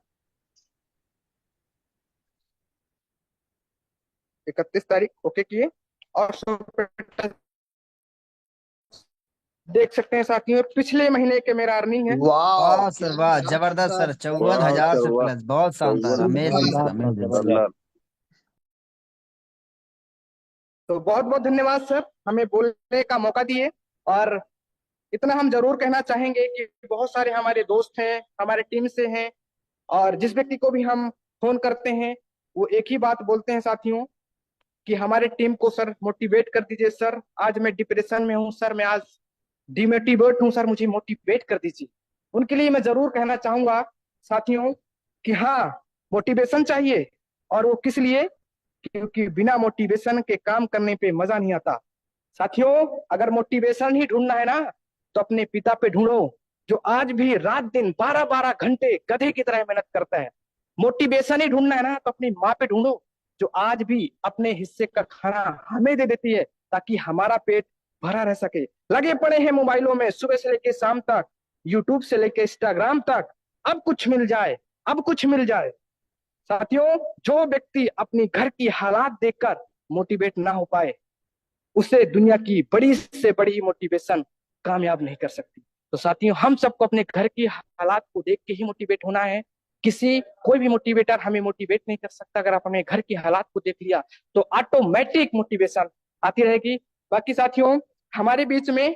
[SPEAKER 8] 31 तारीख ओके किए, और शो पे टच देख सकते हैं साथियों, पिछले महीने के मेरा अर्निंग है।
[SPEAKER 3] वाह,
[SPEAKER 5] वाह सर,
[SPEAKER 3] क्या
[SPEAKER 5] वाह,
[SPEAKER 3] बात
[SPEAKER 5] जबरदस्त
[SPEAKER 3] सर।
[SPEAKER 5] सर, 54,000 से
[SPEAKER 4] वाह,
[SPEAKER 5] प्लस, बहुत शानदार,
[SPEAKER 4] 54,000
[SPEAKER 5] अमेजिंग सर, अमेजिंग।
[SPEAKER 8] तो बहुत बहुत धन्यवाद सर, हमें बोलने का मौका दिए। और इतना हम जरूर कहना चाहेंगे कि बहुत सारे हमारे दोस्त हैं, हमारे टीम से हैं, और जिस व्यक्ति को भी हम फोन करते हैं वो एक ही बात बोलते हैं साथियों, कि हमारे टीम को सर मोटिवेट कर दीजिए सर, आज मैं डिप्रेशन में हूँ सर, मैं आज डिमोटिवेट हूँ सर, मुझे मोटिवेट कर दीजिए। उनके लिए मैं जरूर कहना चाहूंगा साथियों कि हाँ, मोटिवेशन चाहिए। और वो किस लिए? क्योंकि बिना मोटिवेशन के काम करने पे मजा नहीं आता। साथियों, अगर मोटिवेशन ही ढूंढना है ना, तो अपने पिता पे ढूंढो, जो आज भी रात दिन 12-12 घंटे गधे की तरह मेहनत करता है। मोटिवेशन ही ढूंढना है ना, तो अपनी माँ पे ढूंढो, जो आज भी अपने हिस्से का खाना हमें दे देती है, ताकि हमारा पेट भरा रह सके। लगे पड़े हैं मोबाइलों में सुबह से लेके शाम तक, यूट्यूब से लेके इंस्टाग्राम तक, अब कुछ मिल जाए, अब कुछ मिल जाए। साथियों, जो व्यक्ति अपनी घर की हालात देखकर मोटिवेट ना हो पाए, उसे दुनिया की बड़ी से बड़ी मोटिवेशन कामयाब नहीं कर सकती। तो साथियों, हम सबको अपने घर की हालात को देख के ही मोटिवेट होना है। कोई भी मोटिवेटर हमें मोटिवेट नहीं कर सकता। अगर आप अपने घर की हालात को देख लिया तो ऑटोमेटिक मोटिवेशन आती रहेगी। बाकी साथियों, हमारे बीच में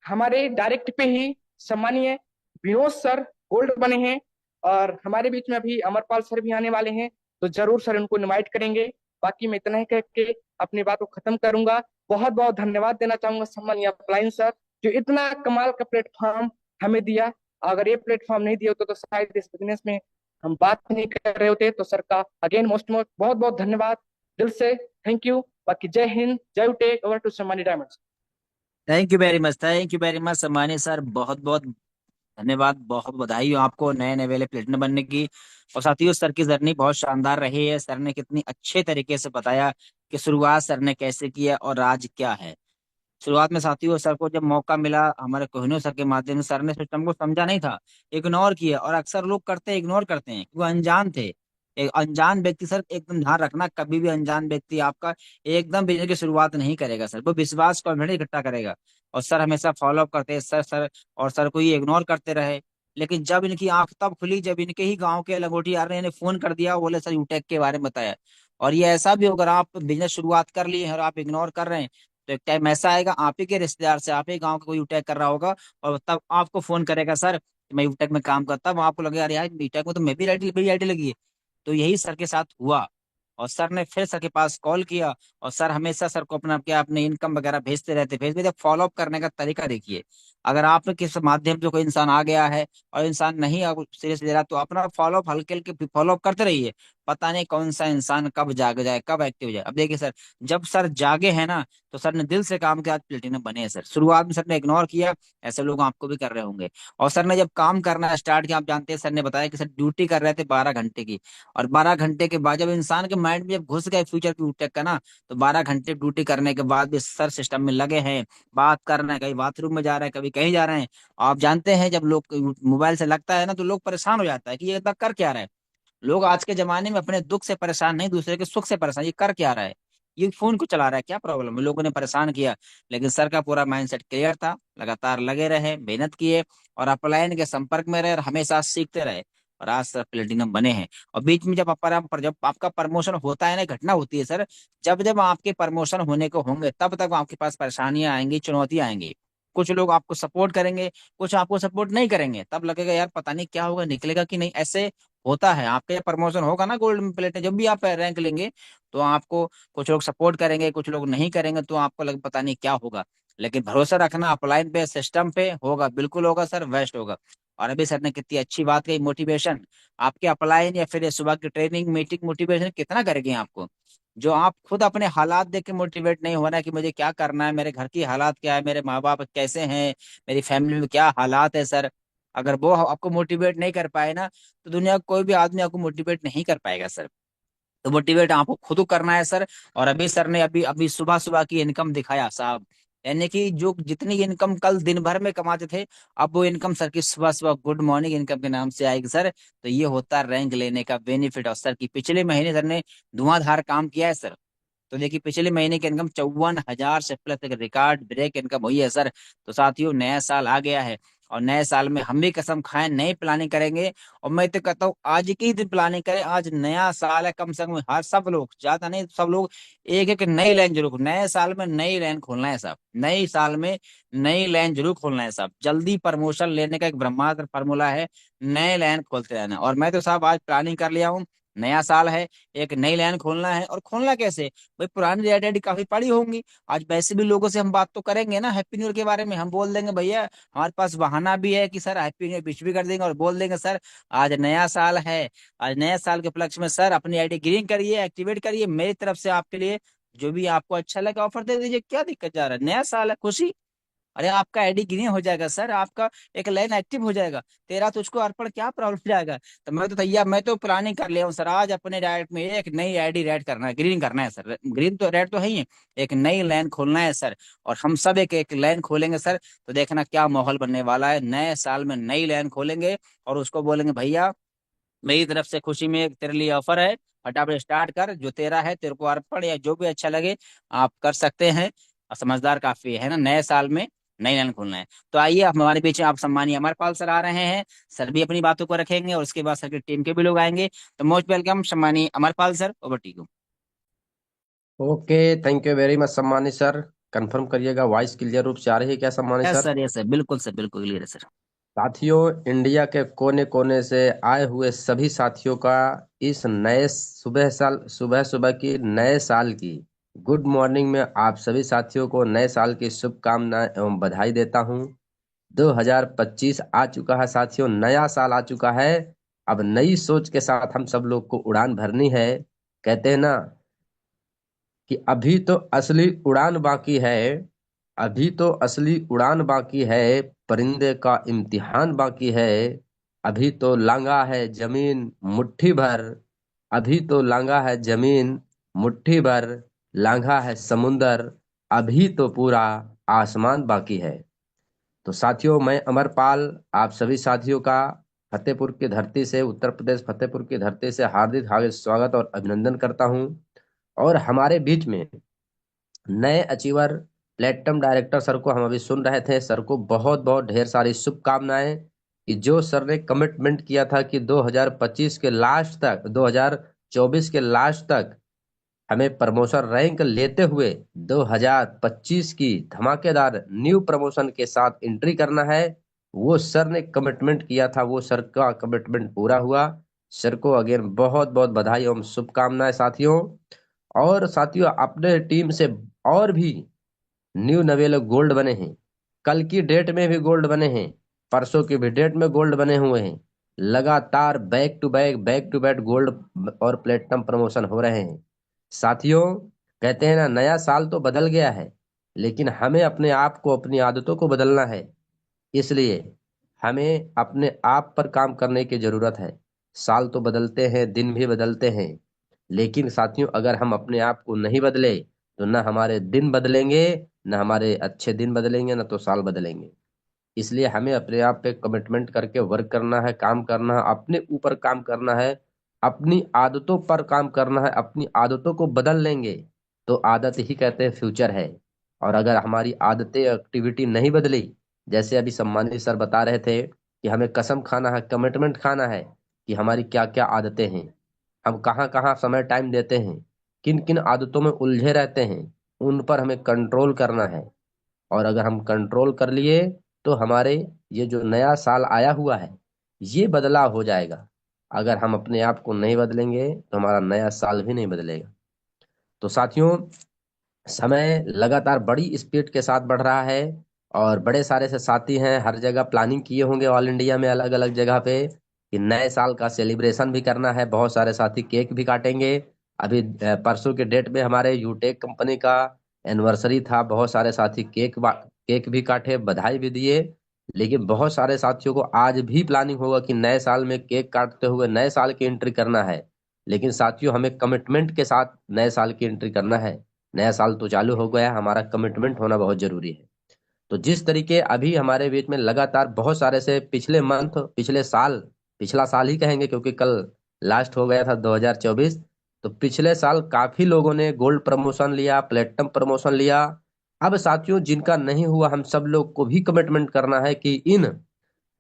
[SPEAKER 8] हमारे डायरेक्ट पे ही सम्मानीय विनोद सर गोल्ड बने हैं, और हमारे बीच में अभी अमरपाल सर भी आने वाले हैं, तो जरूर सर उनको इनवाइट करेंगे। बाकी मैं इतना ही कह के अपनी बात को खत्म करूंगा। बहुत बहुत धन्यवाद देना चाहूंगा सम्मानीय अपलाइन सर, जो इतना कमाल का प्लेटफॉर्म हमें दिया। अगर ये प्लेटफॉर्म नहीं दिया होता तो शायद इस बिजनेस में हम बात नहीं कर रहे होते। तो सर का अगेन मोस्ट बहुत बहुत धन्यवाद, दिल से थैंक यू। बाकी जय हिंद, जय उटे, ओवर टू सम्मानी diamonds.
[SPEAKER 5] Thank you very much, thank you very much सम्मानित सर, बहुत बहुत धन्यवाद, बहुत बधाई हो आपको नए नए वाले प्लेटिनम बनने की। और साथियों, सर की जर्नी बहुत शानदार रही है। सर ने कितनी अच्छे तरीके से बताया कि शुरुआत सर ने कैसे किया और आज क्या है। शुरुआत में साथियों, सर को जब मौका मिला हमारे कोहिनूर सर के माध्यम से, सर ने सिस्टम को समझा नहीं था, इग्नोर किया, और अक्सर लोग करते हैं, इग्नोर करते हैं, वो अनजान थे। एक अनजान व्यक्ति सर, एकदम ध्यान रखना, कभी भी अनजान व्यक्ति आपका एकदम बिजनेस की शुरुआत नहीं करेगा सर, वो विश्वास कॉन्फिडेंस इकट्ठा करेगा। और सर हमेशा फॉलो अप करते हैं सर, और सर को ये इग्नोर करते रहे। लेकिन जब इनकी आंख तब खुली जब इनके ही गांव के लंगोटी यार ने फोन कर दिया, बोले सर यूटेक के बारे में बताया। और ये ऐसा भी हो, अगर आप बिजनेस शुरुआत कर लिए हैं और आप इग्नोर कर रहे हैं, तो एक टाइम ऐसा आएगा आप ही के रिश्तेदार से, आप ही गांव का कोई यूटेक कर रहा होगा, और तब आपको फोन करेगा, सर मैं यूटेक में काम करता हूँ, आपको लगेगा यार यूटेक में तो मैं भी आईटी लगी है। तो यही सर के साथ हुआ, और सर ने फिर सर के पास कॉल किया, और सर हमेशा सर को अपना क्या अपने इनकम वगैरह भेजते फॉलो अप करने का तरीका देखिए। अगर आप किस माध्यम से कोई इंसान आ गया है और इंसान नहीं सीरियस ले रहा, तो अपना फॉलो अप हल्के हल्के फॉलो अप करते रहिए। पता नहीं कौन सा इंसान कब जाग जाए, कब एक्टिव हो जाए। अब देखिए सर, जब सर जागे हैं ना, तो सर ने दिल से काम किया, आज प्लेटिनम बने हैं सर। शुरुआत में सर ने इग्नोर किया, ऐसे लोग आपको भी कर रहे होंगे। और सर ने जब काम करना स्टार्ट किया, आप जानते हैं सर ने बताया कि सर ड्यूटी कर रहे थे 12 घंटे की, और 12 घंटे के बाद जब इंसान के माइंड में जब घुस गए फ्यूचर की यूटेक का ना, तो 12 घंटे ड्यूटी करने के बाद भी सर सिस्टम में लगे हैं, बात कर रहे हैं, कहीं बाथरूम में जा रहे हैं, कभी कहीं जा रहे हैं। आप जानते हैं जब लोग मोबाइल से लगता है ना, तो लोग परेशान हो जाता है कि ये इतना कर क्या रहा है। लोग आज के जमाने में अपने दुख से परेशान नहीं, दूसरे के सुख से परेशान, ये कर क्या रहा है। ये फोन को चला रहा है, क्या प्रॉब्लम है? लोगों ने परेशान किया, लेकिन सर का पूरा माइंडसेट क्लियर था। लगातार लगे रहे, मेहनत किए और अपलाइन के संपर्क में रहे और हमेशा सीखते रहे, और आज सर प्लेटिनम बने हैं। और बीच में जब आपका प्रमोशन होता है ना, घटना होती है सर, जब जब आपके प्रमोशन होने को होंगे तब तक आपके पास परेशानियां आएंगी, चुनौतियां आएंगी। कुछ लोग आपको सपोर्ट करेंगे, कुछ आपको सपोर्ट नहीं करेंगे, तब लगेगा यार पता नहीं क्या होगा, निकलेगा कि नहीं। ऐसे होता है, आपका प्रमोशन होगा ना गोल्ड प्लेट, जब भी आप रैंक लेंगे तो आपको कुछ लोग सपोर्ट करेंगे, कुछ लोग नहीं करेंगे, तो आपको लग पता नहीं क्या होगा। लेकिन भरोसा रखना अपलाइन पे, सिस्टम पे, होगा, बिल्कुल होगा सर, बेस्ट होगा। और अभी सर ने कितनी अच्छी बात कही, मोटिवेशन। आपके अपलाइन या फिर ये सुबह की ट्रेनिंग मीटिंग मोटिवेशन कितना करेगी आपको? जो आप खुद अपने हालात देख के मोटिवेट नहीं होना कि मुझे क्या करना है, मेरे घर की हालात क्या है, मेरे माँ बाप कैसे हैं, मेरी फैमिली में क्या हालात है सर, अगर वो आपको मोटिवेट नहीं कर पाए ना, तो दुनिया का कोई भी आदमी आपको मोटिवेट नहीं कर पाएगा सर। तो मोटिवेट आपको खुद को करना है सर। और अभी सर ने अभी अभी सुबह सुबह की इनकम दिखाया साहब, यानी कि जो जितनी इनकम कल दिन भर में कमाते थे, अब वो इनकम सर की सुबह सुबह गुड मॉर्निंग इनकम के नाम से आएगी सर। तो ये होता है रैंक लेने का बेनिफिट। और सर की पिछले महीने सर ने धुआंधार काम किया है सर। तो देखिए पिछले महीने की इनकम 54,000 से प्लस एक रिकॉर्ड ब्रेक इनकम हुई है सर। तो साथियों नया साल आ गया है, और नए साल में हम भी कसम खाएं नई प्लानिंग करेंगे। और मैं तो कहता हूँ आज के ही दिन प्लानिंग करें, आज नया साल है, कम से कम हर सब लोग, ज्यादा नहीं सब लोग, एक एक नई लाइन जरूर, नए साल में नई लाइन खोलना है साहब, नई साल में नई लाइन जरूर खोलना है साहब। जल्दी प्रमोशन लेने का एक ब्रह्मास्त्र फार्मूला है, नए लाइन खोलते रहना। और मैं तो साहब आज प्लानिंग कर लिया हूँ, नया साल है, एक नई लाइन खोलना है। और खोलना कैसे भाई, पुरानी आइडेंटिटी काफी पड़ी होंगी, आज वैसे भी लोगों से हम बात तो करेंगे ना हैप्पी न्यू ईयर के बारे में, हम बोल देंगे भैया, हमारे पास बहाना भी है कि sir happy new year wish भी कर देंगे, और बोल देंगे सर आज नया साल है, आज नया साल के उपलक्ष्य में सर अपनी आईडी ग्रीन करिए, एक्टिवेट करिए, मेरी तरफ से आपके लिए जो भी आपको अच्छा लगे ऑफर दे दीजिए, क्या दिक्कत जा रहा है, नया साल है, खुशी। अरे आपका आईडी ग्रीन हो जाएगा सर, आपका एक लाइन एक्टिव हो जाएगा, तेरा तुझको अर्पण, क्या प्रॉब्लम जाएगा। तो मैं तो तैयार, मैं तो प्लानिंग कर लिया हूँ सर, आज अपने डायरेक्ट में एक नई आईडी रेड करना है, ग्रीन करना है सर, ग्रीन तो रेड तो है ही है, एक नई लाइन खोलना है सर। और हम सब एक एक लाइन खोलेंगे सर, तो देखना क्या माहौल बनने वाला है, नए साल में नई लाइन खोलेंगे और उसको बोलेंगे भैया मेरी तरफ से खुशी में एक तेरे लिए ऑफर है, फटाफट स्टार्ट कर, जो तेरा है तेरे को अर्पण या जो भी अच्छा लगे आप कर सकते हैं। और समझदार काफी है ना, नए साल में नई लाइन खोलना है। तो आइए आप हमारे बीच में आप सम्मानीय अमरपाल सर आ रहे हैं, सर भी अपनी बातों को रखेंगे और उसके बाद सर की टीम के भी लोग आएंगे। तो मोस्ट वेलकम सम्मानीय Amarpal sir, over to you.
[SPEAKER 10] Okay, thank you very much सम्मानित सर। कंफर्म करिएगा वॉइस क्लियर रूप से आ रही है क्या सम्मानित
[SPEAKER 5] yes
[SPEAKER 10] sir?
[SPEAKER 5] Sir, yes sir, बिल्कुल सर, बिल्कुल क्लियर है सर।
[SPEAKER 10] साथियों, इंडिया के कोने कोने से आए हुए सभी साथियों का इस नए सुबह सुबह की नए साल की गुड मॉर्निंग में आप सभी साथियों को नए साल की शुभकामनाएं एवं बधाई देता हूं। 2025 आ चुका है साथियों, नया साल आ चुका है। अब नई सोच के साथ हम सब लोग को उड़ान भरनी है। कहते हैं ना कि अभी तो असली उड़ान बाकी है, अभी तो असली उड़ान बाकी है, परिंदे का इम्तिहान बाकी है। अभी तो लांगा है जमीन मुट्ठी भर, अभी तो लांगा है जमीन मुट्ठी भर, लांघा है समुंदर, अभी तो पूरा आसमान बाकी है। तो साथियों, मैं अमरपाल आप सभी साथियों का फतेहपुर की धरती से, उत्तर प्रदेश फतेहपुर की धरती से हार्दिक हार्दिक स्वागत और अभिनंदन करता हूं। और हमारे बीच में नए अचीवर प्लेटनम डायरेक्टर सर को हम अभी सुन रहे थे, सर को बहुत बहुत ढेर सारी शुभकामनाएं कि जो सर ने कमिटमेंट किया था कि 2025 के लास्ट तक, 2024 के लास्ट तक हमें प्रमोशन रैंक लेते हुए 2025 की धमाकेदार न्यू प्रमोशन के साथ एंट्री करना है, वो सर ने कमिटमेंट किया था, वो सर का कमिटमेंट पूरा हुआ। सर को अगेन बहुत बहुत बधाई एवं शुभकामनाएं साथियों। और साथियों, अपने टीम से और भी न्यू नवेले गोल्ड बने हैं, कल की डेट में भी गोल्ड बने हैं, परसों की भी डेट में गोल्ड बने हुए हैं। लगातार बैक टू बैक गोल्ड और प्लेटिनम प्रमोशन हो रहे हैं साथियों। कहते हैं ना, नया साल तो बदल गया है, लेकिन हमें अपने आप को, अपनी आदतों को बदलना है। इसलिए हमें अपने आप पर काम करने की जरूरत है। साल तो बदलते हैं, दिन भी बदलते हैं, लेकिन साथियों अगर हम अपने आप को नहीं बदले तो न हमारे दिन बदलेंगे, न हमारे अच्छे दिन बदलेंगे, न तो साल बदलेंगे। इसलिए हमें अपने आप पे कमिटमेंट करके वर्क करना है, काम करना है, अपने ऊपर काम करना है, अपनी आदतों पर काम करना है। अपनी आदतों को बदल लेंगे तो आदत ही कहते हैं फ्यूचर है। और अगर हमारी आदतें एक्टिविटी नहीं बदली, जैसे अभी सम्मानित सर बता रहे थे कि हमें कसम खाना है, कमिटमेंट खाना है कि हमारी क्या क्या आदतें हैं, हम कहाँ कहाँ समय टाइम देते हैं, किन किन आदतों में उलझे रहते हैं, उन पर हमें कंट्रोल करना है। और अगर हम कंट्रोल कर लिए तो हमारे ये जो नया साल आया हुआ है ये बदलाव हो जाएगा। अगर हम अपने आप को नहीं बदलेंगे तो हमारा नया साल भी नहीं बदलेगा। तो साथियों, समय लगातार बड़ी स्पीड के साथ बढ़ रहा है और बड़े सारे से साथी हैं, हर जगह प्लानिंग किए होंगे ऑल इंडिया में अलग अलग जगह पे कि नए साल का सेलिब्रेशन भी करना है। बहुत सारे साथी केक भी काटेंगे। अभी परसों के डेट में हमारे यूटेक कंपनी का एनिवर्सरी था, बहुत सारे साथी केक भी काटे, बधाई भी दिए। लेकिन बहुत सारे साथियों को आज भी प्लानिंग होगा कि नए साल में केक काटते हुए नए साल की एंट्री करना है। लेकिन साथियों, हमें कमिटमेंट के साथ नए साल की एंट्री करना है। नया साल तो चालू हो गया, हमारा कमिटमेंट होना बहुत जरूरी है। तो जिस तरीके अभी हमारे बीच में लगातार बहुत सारे से पिछले मंथ, पिछले साल, पिछला साल ही कहेंगे क्योंकि कल लास्ट हो गया था 2024। तो पिछले साल काफी लोगों ने गोल्ड प्रमोशन लिया, प्लेटिनम प्रमोशन लिया। अब साथियों, जिनका नहीं हुआ, हम सब लोग को भी कमिटमेंट करना है कि इन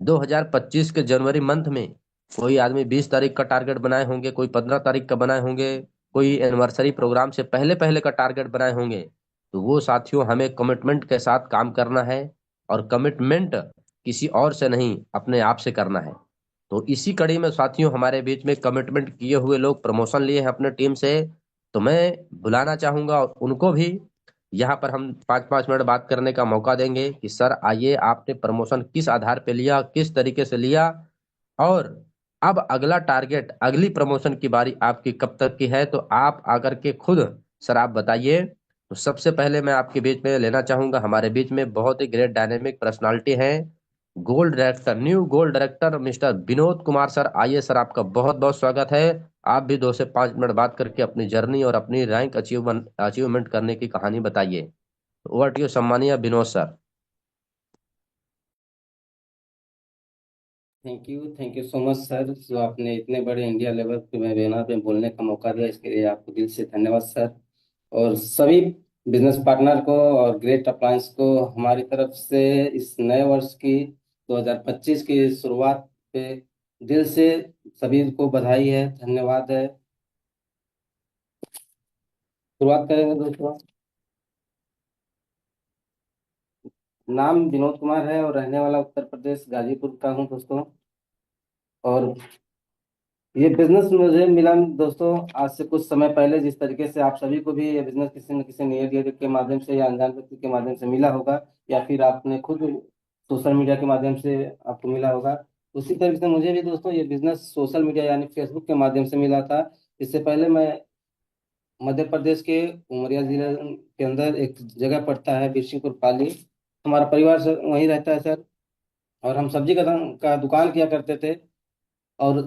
[SPEAKER 10] 2025 के जनवरी मंथ में कोई आदमी 20 तारीख का टारगेट बनाए होंगे, कोई 15 तारीख का बनाए होंगे, कोई एनिवर्सरी प्रोग्राम से पहले पहले का टारगेट बनाए होंगे। तो वो साथियों, हमें कमिटमेंट के साथ काम करना है। और कमिटमेंट किसी और से नहीं, अपने आप से करना है। तो इसी कड़ी में साथियों, हमारे बीच में कमिटमेंट किए हुए लोग प्रमोशन लिए हैं अपने टीम से। तो मैं बुलाना चाहूंगा और उनको भी यहाँ पर हम 5-5 मिनट बात करने का मौका देंगे कि सर आइए, आपने प्रमोशन किस आधार पे लिया, किस तरीके से लिया, और अब अगला टारगेट, अगली प्रमोशन की बारी आपकी कब तक की है, तो आप आकर के खुद सर आप बताइए। तो सबसे पहले मैं आपके बीच में लेना चाहूंगा, हमारे बीच में बहुत ही ग्रेट डायनेमिक पर्सनालिटी है, gold director, new gold director mister Vinod Kumar sir. आइए सर, आपका बहुत बहुत स्वागत है। आप भी 2 से 5 मिनट बात करके अपनी जर्नी और अपनी रैंक अचीवमेंट करने की कहानी बताइए। ओवर टू यू सम्मानीय Vinod sir.
[SPEAKER 11] Thank you so much sir, जो आपने इतने बड़े इंडिया लेवल पे वेबिनार पे बोलने का मौका दिया, इसके लिए आपको दिल से धन्यवाद सर। और सभी बिजनेस पार्टनर को और ग्रेट अप्लायंस को हमारी तरफ से इस नए वर्ष की 2025 की शुरुआत पे दिल से सभी को बधाई है, धन्यवाद है। शुरुआत करेंगे दोस्तों। नाम विनोद कुमार है और रहने वाला उत्तर प्रदेश गाजीपुर का हूँ दोस्तों। और ये बिजनेस मुझे मिला दोस्तों आज से कुछ समय पहले। जिस तरीके से आप सभी को भी ये बिजनेस किसी न किसी नियर डियर के माध्यम से या अनजान व्यक्ति के माध्यम से मिला होगा, या फिर आपने खुद सोशल मीडिया के माध्यम से आपको मिला होगा, उसी तरीके से मुझे भी दोस्तों ये बिजनेस सोशल मीडिया यानी फेसबुक के माध्यम से मिला था। इससे पहले मैं मध्य प्रदेश के उमरिया जिले के अंदर एक जगह पड़ता है बिरसिंहपुर पाली, हमारा परिवार वहीं रहता है सर। और हम सब्जी का दुकान किया करते थे और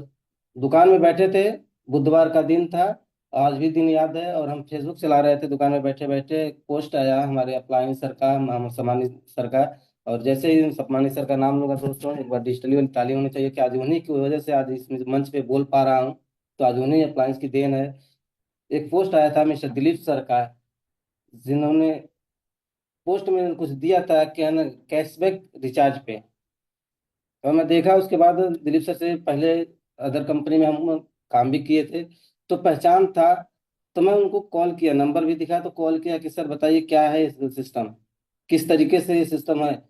[SPEAKER 11] दुकान में बैठे थे। बुधवार का दिन था, आज भी दिन याद है। और हम फेसबुक चला रहे थे, दुकान में बैठे बैठे एक पोस्ट आया हमारे अपलाइन सर का, मोहम्मद समानी सर का। और जैसे ही समानी सर का नाम लूंगा दोस्तों, एक बार डिजिटली वाली ताली होनी चाहिए कि आज उन्हीं की वजह से आज इस मंच पे बोल पा रहा हूँ। तो आज उन्हीं अप्लायंस की देन है। एक पोस्ट आया था मिस्टर दिलीप सर का, जिन्होंने पोस्ट में कुछ दिया था कि है ना कैशबैक रिचार्ज पे। तो मैं देखा, उसके बाद दिलीप सर से पहले अदर कंपनी में हम काम भी किए थे तो पहचान था। तो मैं उनको कॉल किया, नंबर भी दिखा तो कॉल किया कि सर बताइए क्या है इस सिस्टम, किस तरीके से ये सिस्टम है।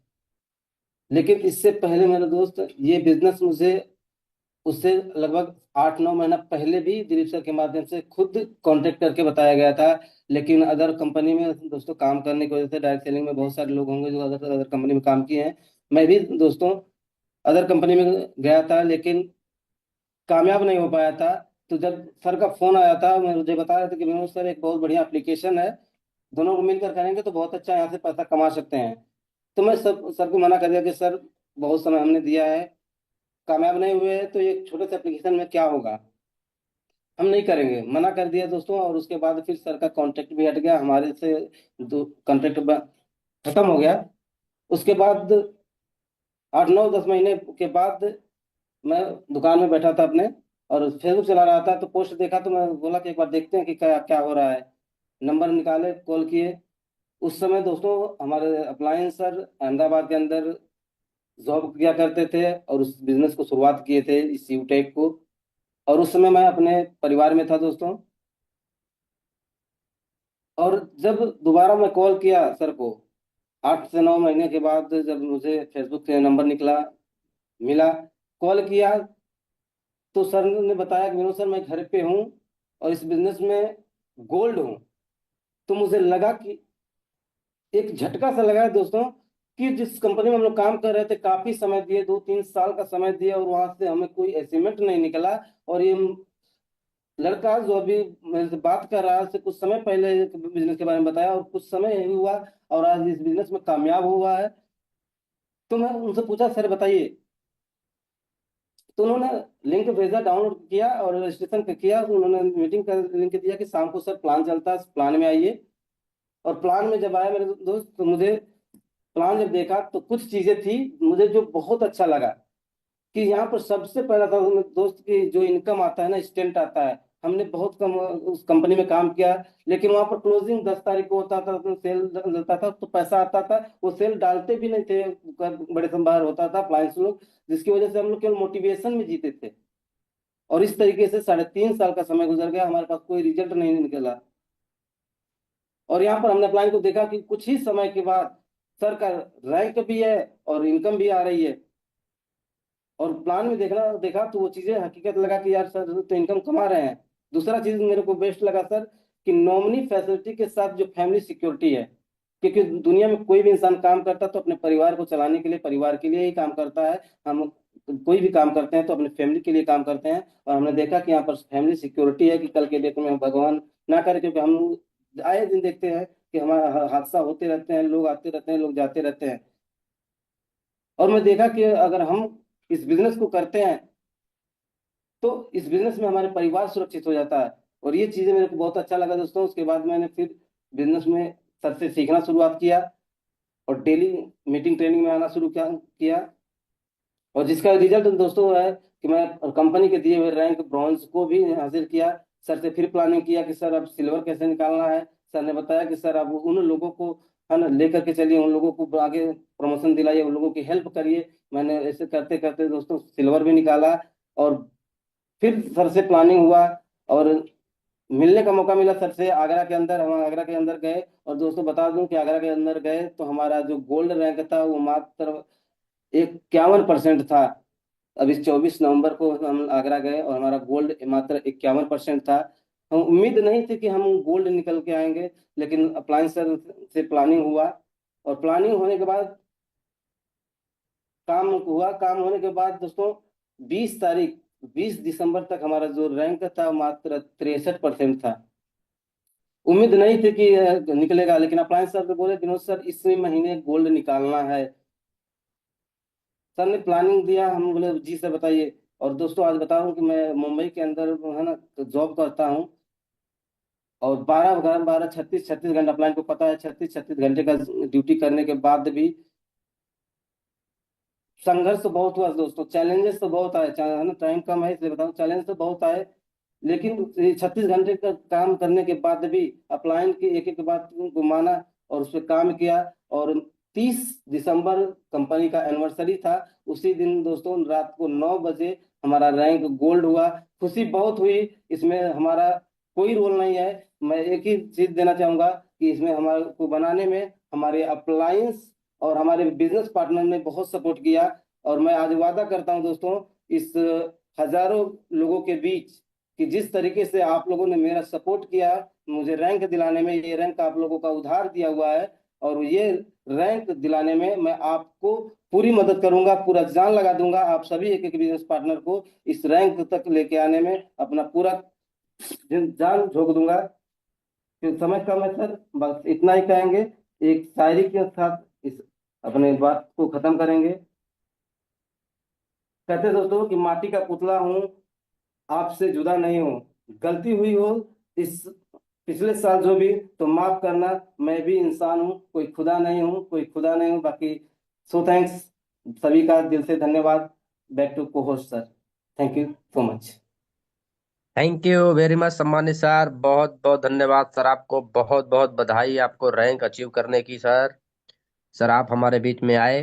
[SPEAKER 11] लेकिन इससे पहले मेरे दोस्त ये बिजनेस मुझे उससे लगभग 8-9 महीना पहले भी दिलीप सर के माध्यम से खुद कांटेक्ट करके बताया गया था। लेकिन अदर कंपनी में दोस्तों काम करने की वजह से, डायरेक्ट सेलिंग में बहुत सारे लोग होंगे जो अदर अदर कंपनी में काम किए हैं, मैं भी दोस्तों अदर कंपनी में गया था लेकिन कामयाब नहीं हो पाया था। तो जब सर का फोन आया था, मुझे बता रहे थे कि विनोद सर एक बहुत बढ़िया एप्लीकेशन है, दोनों को मिलकर करेंगे तो बहुत अच्छा यहाँ से पैसा कमा सकते हैं। तो मैं सर को मना कर दिया कि सर बहुत समय हमने दिया है, कामयाब नहीं हुए हैं, तो ये छोटे से एप्लीकेशन में क्या होगा, हम नहीं करेंगे, मना कर दिया दोस्तों। और उसके बाद फिर सर का कॉन्ट्रैक्ट भी हट गया हमारे से, कॉन्ट्रैक्ट खत्म हो गया। उसके बाद 8-9-10 महीने के बाद मैं दुकान में बैठा था अपने और फेसबुक चला रहा था, तो पोस्ट देखा तो मैं बोला कि एक बार देखते हैं कि क्या क्या हो रहा है। नंबर निकाले, कॉल किए। उस समय दोस्तों हमारे अप्लायंस सर अहमदाबाद के अंदर जॉब किया करते थे और उस बिजनेस को शुरुआत किए थे, इस यूटेक को। और उस समय मैं अपने परिवार में था दोस्तों। और जब दोबारा मैं कॉल किया सर को 8 से 9 महीने के बाद, जब मुझे फेसबुक से नंबर निकला, मिला, कॉल किया, तो सर ने बताया कि विनोद सर मैं घर पे हूँ और इस बिजनेस में गोल्ड हूँ। तो मुझे लगा कि एक झटका सा लगा है दोस्तों कि जिस कंपनी में हम लोग काम कर रहे थे, काफी समय दिए, 2-3 साल का समय दिया, और वहां से हमें कोई अचीवमेंट नहीं निकला। और ये लड़का जो अभी मेरे से बात कर रहा है, उससे कुछ समय पहले बिजनेस के बारे में बताया और कुछ समय यही हुआ और आज इस बिजनेस में कामयाब हुआ है। तो मैं उनसे पूछा सर बताइए, तो उन्होंने लिंक भेजा, डाउनलोड किया और रजिस्ट्रेशन किया। तो उन्होंने मीटिंग का लिंक दिया कि शाम को सर प्लान चलता है, प्लान में आइए। और प्लान में जब आया मेरे दोस्त, तो मुझे प्लान जब देखा तो कुछ चीजें थी मुझे जो बहुत अच्छा लगा कि यहाँ पर सबसे पहला था दोस्त की जो इनकम आता है ना, इंस्टेंट आता है। हमने बहुत कम उस कंपनी में काम किया, लेकिन वहां पर क्लोजिंग 10 तारीख को होता था, तो सेल चलता था तो पैसा आता था। वो सेल डालते भी नहीं थे, बड़े संभार होता था अप्लायंस लोग, जिसकी वजह से हम लोग केवल मोटिवेशन में जीते थे। और इस तरीके से 3.5 साल का समय गुजर गया, हमारे पास कोई रिजल्ट नहीं निकला। और यहाँ पर हमने अप्लायंस को देखा कि कुछ ही समय के बाद सर का रैंक भी है और इनकम भी आ रही है। और प्लान में देखा तो वो चीजें हकीकत लगा कि यार सर तो इनकम कमा रहे हैं। दूसरा चीज मेरे को बेस्ट लगा सर कि नॉमिनी फैसिलिटी के साथ जो फैमिली सिक्योरिटी है, क्योंकि दुनिया में कोई भी इंसान काम करता है तो अपने परिवार को चलाने के लिए, परिवार के लिए ही काम करता है। हम कोई भी काम करते हैं तो अपने फैमिली के लिए काम करते हैं। और हमने देखा कि यहाँ पर फैमिली सिक्योरिटी है कि कल के डेट में भगवान ना करे, क्योंकि हम आए दिन देखते हैं कि हमारा हादसा होते रहते हैं, लोग आते रहते हैं, लोग जाते रहते हैं। और मैं देखा कि अगर हम इस बिजनेस को करते हैं तो इस बिजनेस में हमारे परिवार सुरक्षित हो जाता है। और ये चीजें मेरे को बहुत अच्छा लगा दोस्तों। उसके बाद मैंने फिर बिजनेस में सर से सीखना शुरुआत किया और डेली मीटिंग ट्रेनिंग में आना शुरू किया। और जिसका रिजल्ट दोस्तों है कि मैं कंपनी के दिए हुए रैंक ब्रॉन्ज को भी हासिल किया। सर से फिर प्लानिंग किया कि सर अब सिल्वर कैसे निकालना है। सर ने बताया कि सर अब उन लोगों को है ना लेकर के चलिए, उन लोगों को आगे प्रमोशन दिलाइए, उन लोगों की हेल्प करिए। मैंने ऐसे करते करते दोस्तों सिल्वर भी निकाला। और फिर सर से प्लानिंग हुआ और मिलने का मौका मिला सर से आगरा के अंदर। हम आगरा के अंदर गए और दोस्तों बता दूं कि आगरा के अंदर गए तो हमारा जो गोल्ड रैंक था वो मात्र 51% था। अभी 24 नवंबर को हम आगरा गए और हमारा गोल्ड मात्र 51% था। हम उम्मीद नहीं थी कि हम गोल्ड निकल के आएंगे, लेकिन अप्लायंस सर से प्लानिंग हुआ और प्लानिंग होने के बाद काम हुआ। काम होने के बाद दोस्तों 20 तारीख 20 दिसंबर तक हमारा जो रैंक था मात्र 63% था। उम्मीद नहीं थी कि निकलेगा, लेकिन अप्लायंस सर तो बोले विनोद सर इसी महीने गोल्ड निकालना है। सर ने प्लानिंग दिया, हम बोले जी सर बताइए। और दोस्तों आज बताऊं कि मैं मुंबई के अंदर है ना जॉब करता हूं और 12 12 36 36 घंटा, प्लान को पता है 36 36 घंटे का ड्यूटी करने के बाद भी संघर्ष तो बहुत हुआ दोस्तों, चैलेंजेस तो बहुत आए, है ना, टाइम कम है इसलिए बताऊं, चैलेंज तो बहुत आए। लेकिन 36 घंटे का काम करने के बाद भी अपलाइन की एक एक बात को माना और उस पर काम किया। और 30 दिसंबर कंपनी का एनिवर्सरी था। उसी दिन दोस्तों रात को 9 बजे हमारा रैंक गोल्ड हुआ। खुशी बहुत हुई। इसमें हमारा कोई रोल नहीं है। मैं एक ही चीज देना चाहूंगा कि इसमें हमारे को बनाने में हमारे अप्लायंस और हमारे बिजनेस पार्टनर ने बहुत सपोर्ट किया। और मैं आज वादा करता हूं दोस्तों इस हजारों लोगों के बीच कि जिस तरीके से आप लोगों ने मेरा सपोर्ट किया मुझे रैंक दिलाने में, ये रैंक आप लोगों का उधार दिया हुआ है। और ये रैंक दिलाने में मैं आपको पूरी मदद करूंगा, पूरा जान लगा दूंगा। आप सभी एक एक बिजनेस पार्टनर को इस रैंक तक लेके आने में अपना पूरा जान झोंक दूंगा। फिर समय कम है सर, बस इतना ही कहेंगे। एक शायरी के साथ इस अपने बात को खत्म करेंगे। कहते दोस्तों कि माटी का पुतला हूँ, आपसे जुदा नहीं हूँ। गलती हुई हो इस पिछले साल जो भी तो माफ करना, मैं भी इंसान हूँ, कोई खुदा नहीं हूँ, कोई खुदा नहीं हूँ। बाकी सो थैंक्स, सभी का दिल से धन्यवाद। बैक टू को host sir, thank you so much.
[SPEAKER 10] Thank you very much सम्मानित सर, बहुत बहुत धन्यवाद सर, आपको बहुत बहुत बधाई आपको रैंक अचीव करने की सर। सर आप हमारे बीच में आए।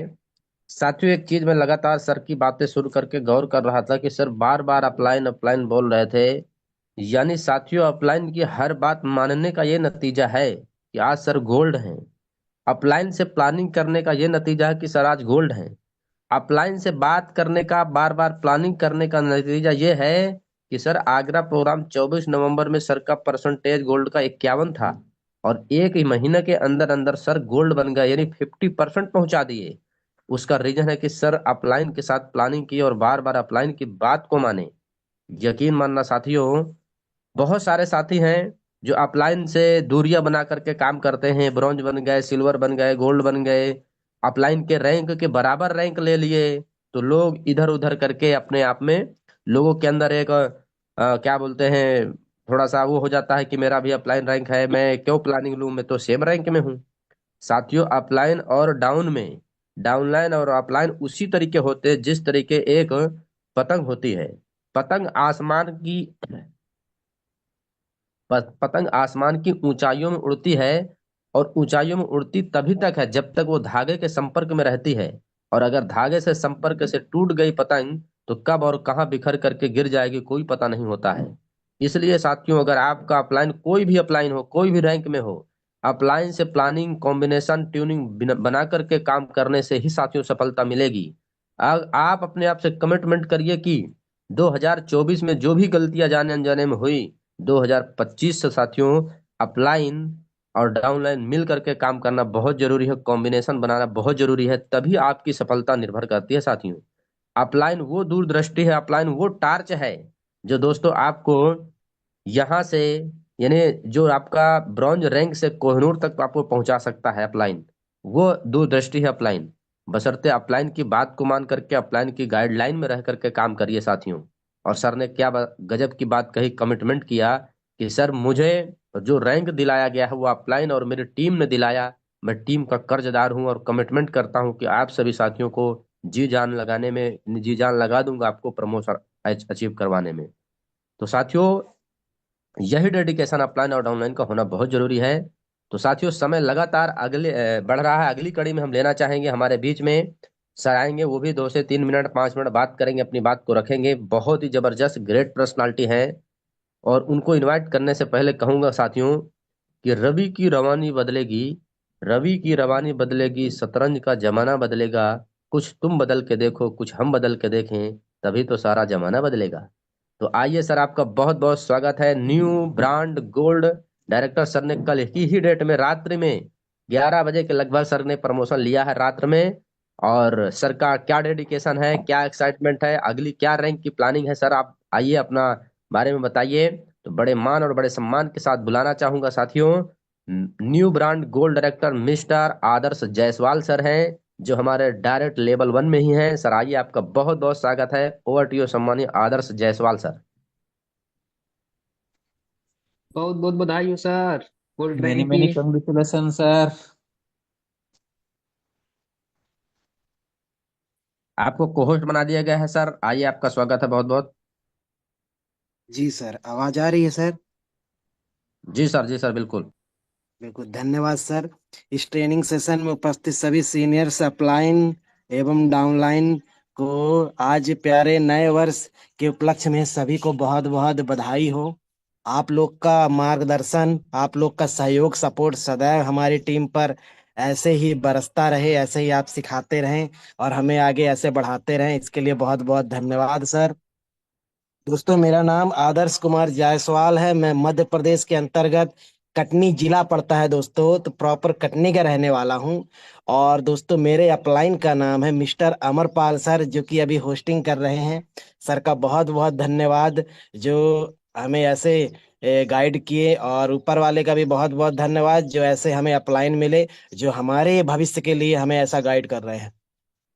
[SPEAKER 10] साथियों एक चीज मैं लगातार सर की बातें शुरू करके गौर कर रहा था कि सर बार बार अपलाइन अपलाइन बोल रहे थे, यानी साथियों अपलाइन की हर बात मानने का ये नतीजा है कि आज सर गोल्ड हैं। अपलाइन से प्लानिंग करने का ये नतीजा है कि सर आज गोल्ड हैं। अपलाइन से बात करने का, बार बार प्लानिंग करने का नतीजा ये है कि सर आगरा प्रोग्राम 24 नवंबर में सर का परसेंटेज गोल्ड का 51 था और एक ही महीने के अंदर अंदर सर गोल्ड बन गया, यानी 50% पहुंचा दिए। उसका रीजन है कि सर अपलाइन के साथ प्लानिंग की और बार बार अपलाइन की बात को माने। यकीन मानना साथियों, बहुत सारे साथी हैं जो अपलाइन से दूरियां बना करके काम करते हैं, ब्रॉन्ज बन गए, सिल्वर बन गए, गोल्ड बन गए, अपलाइन के रैंक के बराबर रैंक ले लिए। तो लोग इधर उधर करके अपने आप में लोगों के अंदर एक क्या बोलते हैं, थोड़ा सा वो हो जाता है कि मेरा भी अपलाइन रैंक है, मैं क्यों प्लानिंग लूं, मैं तो सेम रैंक में हूँ। साथियों अपलाइन और डाउन में, डाउनलाइन और अपलाइन उसी तरीके होते हैं जिस तरीके एक पतंग होती है। पतंग आसमान की पतंग आसमान की ऊंचाइयों में उड़ती है और ऊंचाइयों में उड़ती तभी तक है जब तक वो धागे के संपर्क में रहती है, और अगर धागे से संपर्क से टूट गई पतंग तो कब और कहां बिखर करके गिर जाएगी कोई पता नहीं होता है। इसलिए साथियों अगर आपका अपलाइन कोई भी अपलाइन हो, कोई भी रैंक में हो, अपलाइन से प्लानिंग कॉम्बिनेशन ट्यूनिंग बना करके काम करने से ही साथियों सफलता मिलेगी। आप अपने आप से कमिटमेंट करिए कि 2024 में जो भी गलतियां जाने अनजाने में हुई, 2025 से साथियों अपलाइन और डाउनलाइन मिल करके काम करना बहुत जरूरी है, कॉम्बिनेशन बनाना बहुत जरूरी है, तभी आपकी सफलता निर्भर करती है साथियों। अपलाइन वो दूरदृष्टि है, अपलाइन वो टार्च है जो दोस्तों आपको यहाँ से, यानी जो आपका ब्रॉन्ज रैंक से कोहिनूर तक आपको पहुंचा सकता है अपलाइन, वो दूरदृष्टि है अपलाइन। बशर्ते अपलाइन की बात को मान करके अपलाइन की गाइडलाइन में रह करके काम करिए साथियों। और सर ने क्या गजब की बात कही, कमिटमेंट किया कि सर मुझे जो रैंक दिलाया गया है वो अपलाइन और मेरी टीम ने दिलाया, मैं टीम का कर्जदार हूं और कमिटमेंट करता हूं कि आप सभी साथियों को जी जान लगाने में जी जान लगा दूंगा आपको प्रमोशन अचीव करवाने में। तो साथियों यही डेडिकेशन अपलाइन और डाउनलाइन का होना बहुत जरूरी है। तो साथियों समय लगातार बढ़ रहा है, अगली कड़ी में हम लेना चाहेंगे हमारे बीच में सर आएंगे, वो भी 2 से 3 मिनट 5 मिनट बात करेंगे, अपनी बात को रखेंगे, बहुत ही जबरदस्त ग्रेट पर्सनालिटी है। और उनको इनवाइट करने से पहले कहूंगा साथियों कि रवि की रवानी बदलेगी, रवि की रवानी बदलेगी, शतरंज का जमाना बदलेगा, कुछ तुम बदल के देखो कुछ हम बदल के देखें, तभी तो सारा जमाना बदलेगा। तो आइए सर आपका बहुत बहुत स्वागत है। New brand gold director sir ने कल ही डेट में रात्रि में 11 बजे के लगभग सर ने प्रमोशन लिया है रात्र में। और सर का क्या डेडिकेशन है, क्या एक्साइटमेंट है, अगली क्या रैंक की प्लानिंग है, सर आप आइए अपना बारे में बताइए। तो बड़े मान और बड़े सम्मान के साथ बुलाना चाहूंगा साथियों new brand gold director mister Adarsh Jaiswal sir हैं, जो हमारे डायरेक्ट लेवल 1 में ही हैं। सर आइए आपका बहुत बहुत स्वागत है, ओवर टू यू सम्मानीय आदर्श जायसवाल सर।
[SPEAKER 9] बहुत बहुत बधाई हो sir gold
[SPEAKER 5] many
[SPEAKER 9] rank
[SPEAKER 5] many
[SPEAKER 9] की।
[SPEAKER 5] Congratulation sir.
[SPEAKER 10] आपको कोहोस्ट बना दिया गया है सर, आइए आपका स्वागत है बहुत बहुत।
[SPEAKER 12] जी सर, आवाज आ रही है सर?
[SPEAKER 10] जी सर, जी सर, बिल्कुल।
[SPEAKER 12] बिल्कुल, धन्यवाद सर। इस ट्रेनिंग सेशन में उपस्थित सभी सीनियर्स अपलाइन एवं डाउनलाइन को आज प्यारे नए वर्ष के उपलक्ष्य में सभी को बहुत बहुत बधाई हो। आप लोग का मार्गदर्शन, आप लोग का सहयोग, सपोर्ट सदैव हमारी टीम पर ऐसे ही बरसता रहे, ऐसे ही आप सिखाते रहें और हमें आगे ऐसे बढ़ाते रहें, इसके लिए बहुत बहुत धन्यवाद सर। दोस्तों मेरा नाम आदर्श कुमार जायसवाल है, मैं मध्य प्रदेश के अंतर्गत कटनी जिला पड़ता है दोस्तों, तो प्रॉपर कटनी का रहने वाला हूँ। और दोस्तों मेरे अपलाइन का नाम है मिस्टर अमरपाल सर, जो कि अभी होस्टिंग कर रहे हैं। सर का बहुत बहुत धन्यवाद जो हमें ऐसे गाइड किए, और ऊपर वाले का भी बहुत बहुत धन्यवाद जो ऐसे हमें अपलाइन मिले, जो हमारे भविष्य के लिए हमें ऐसा गाइड कर रहे हैं।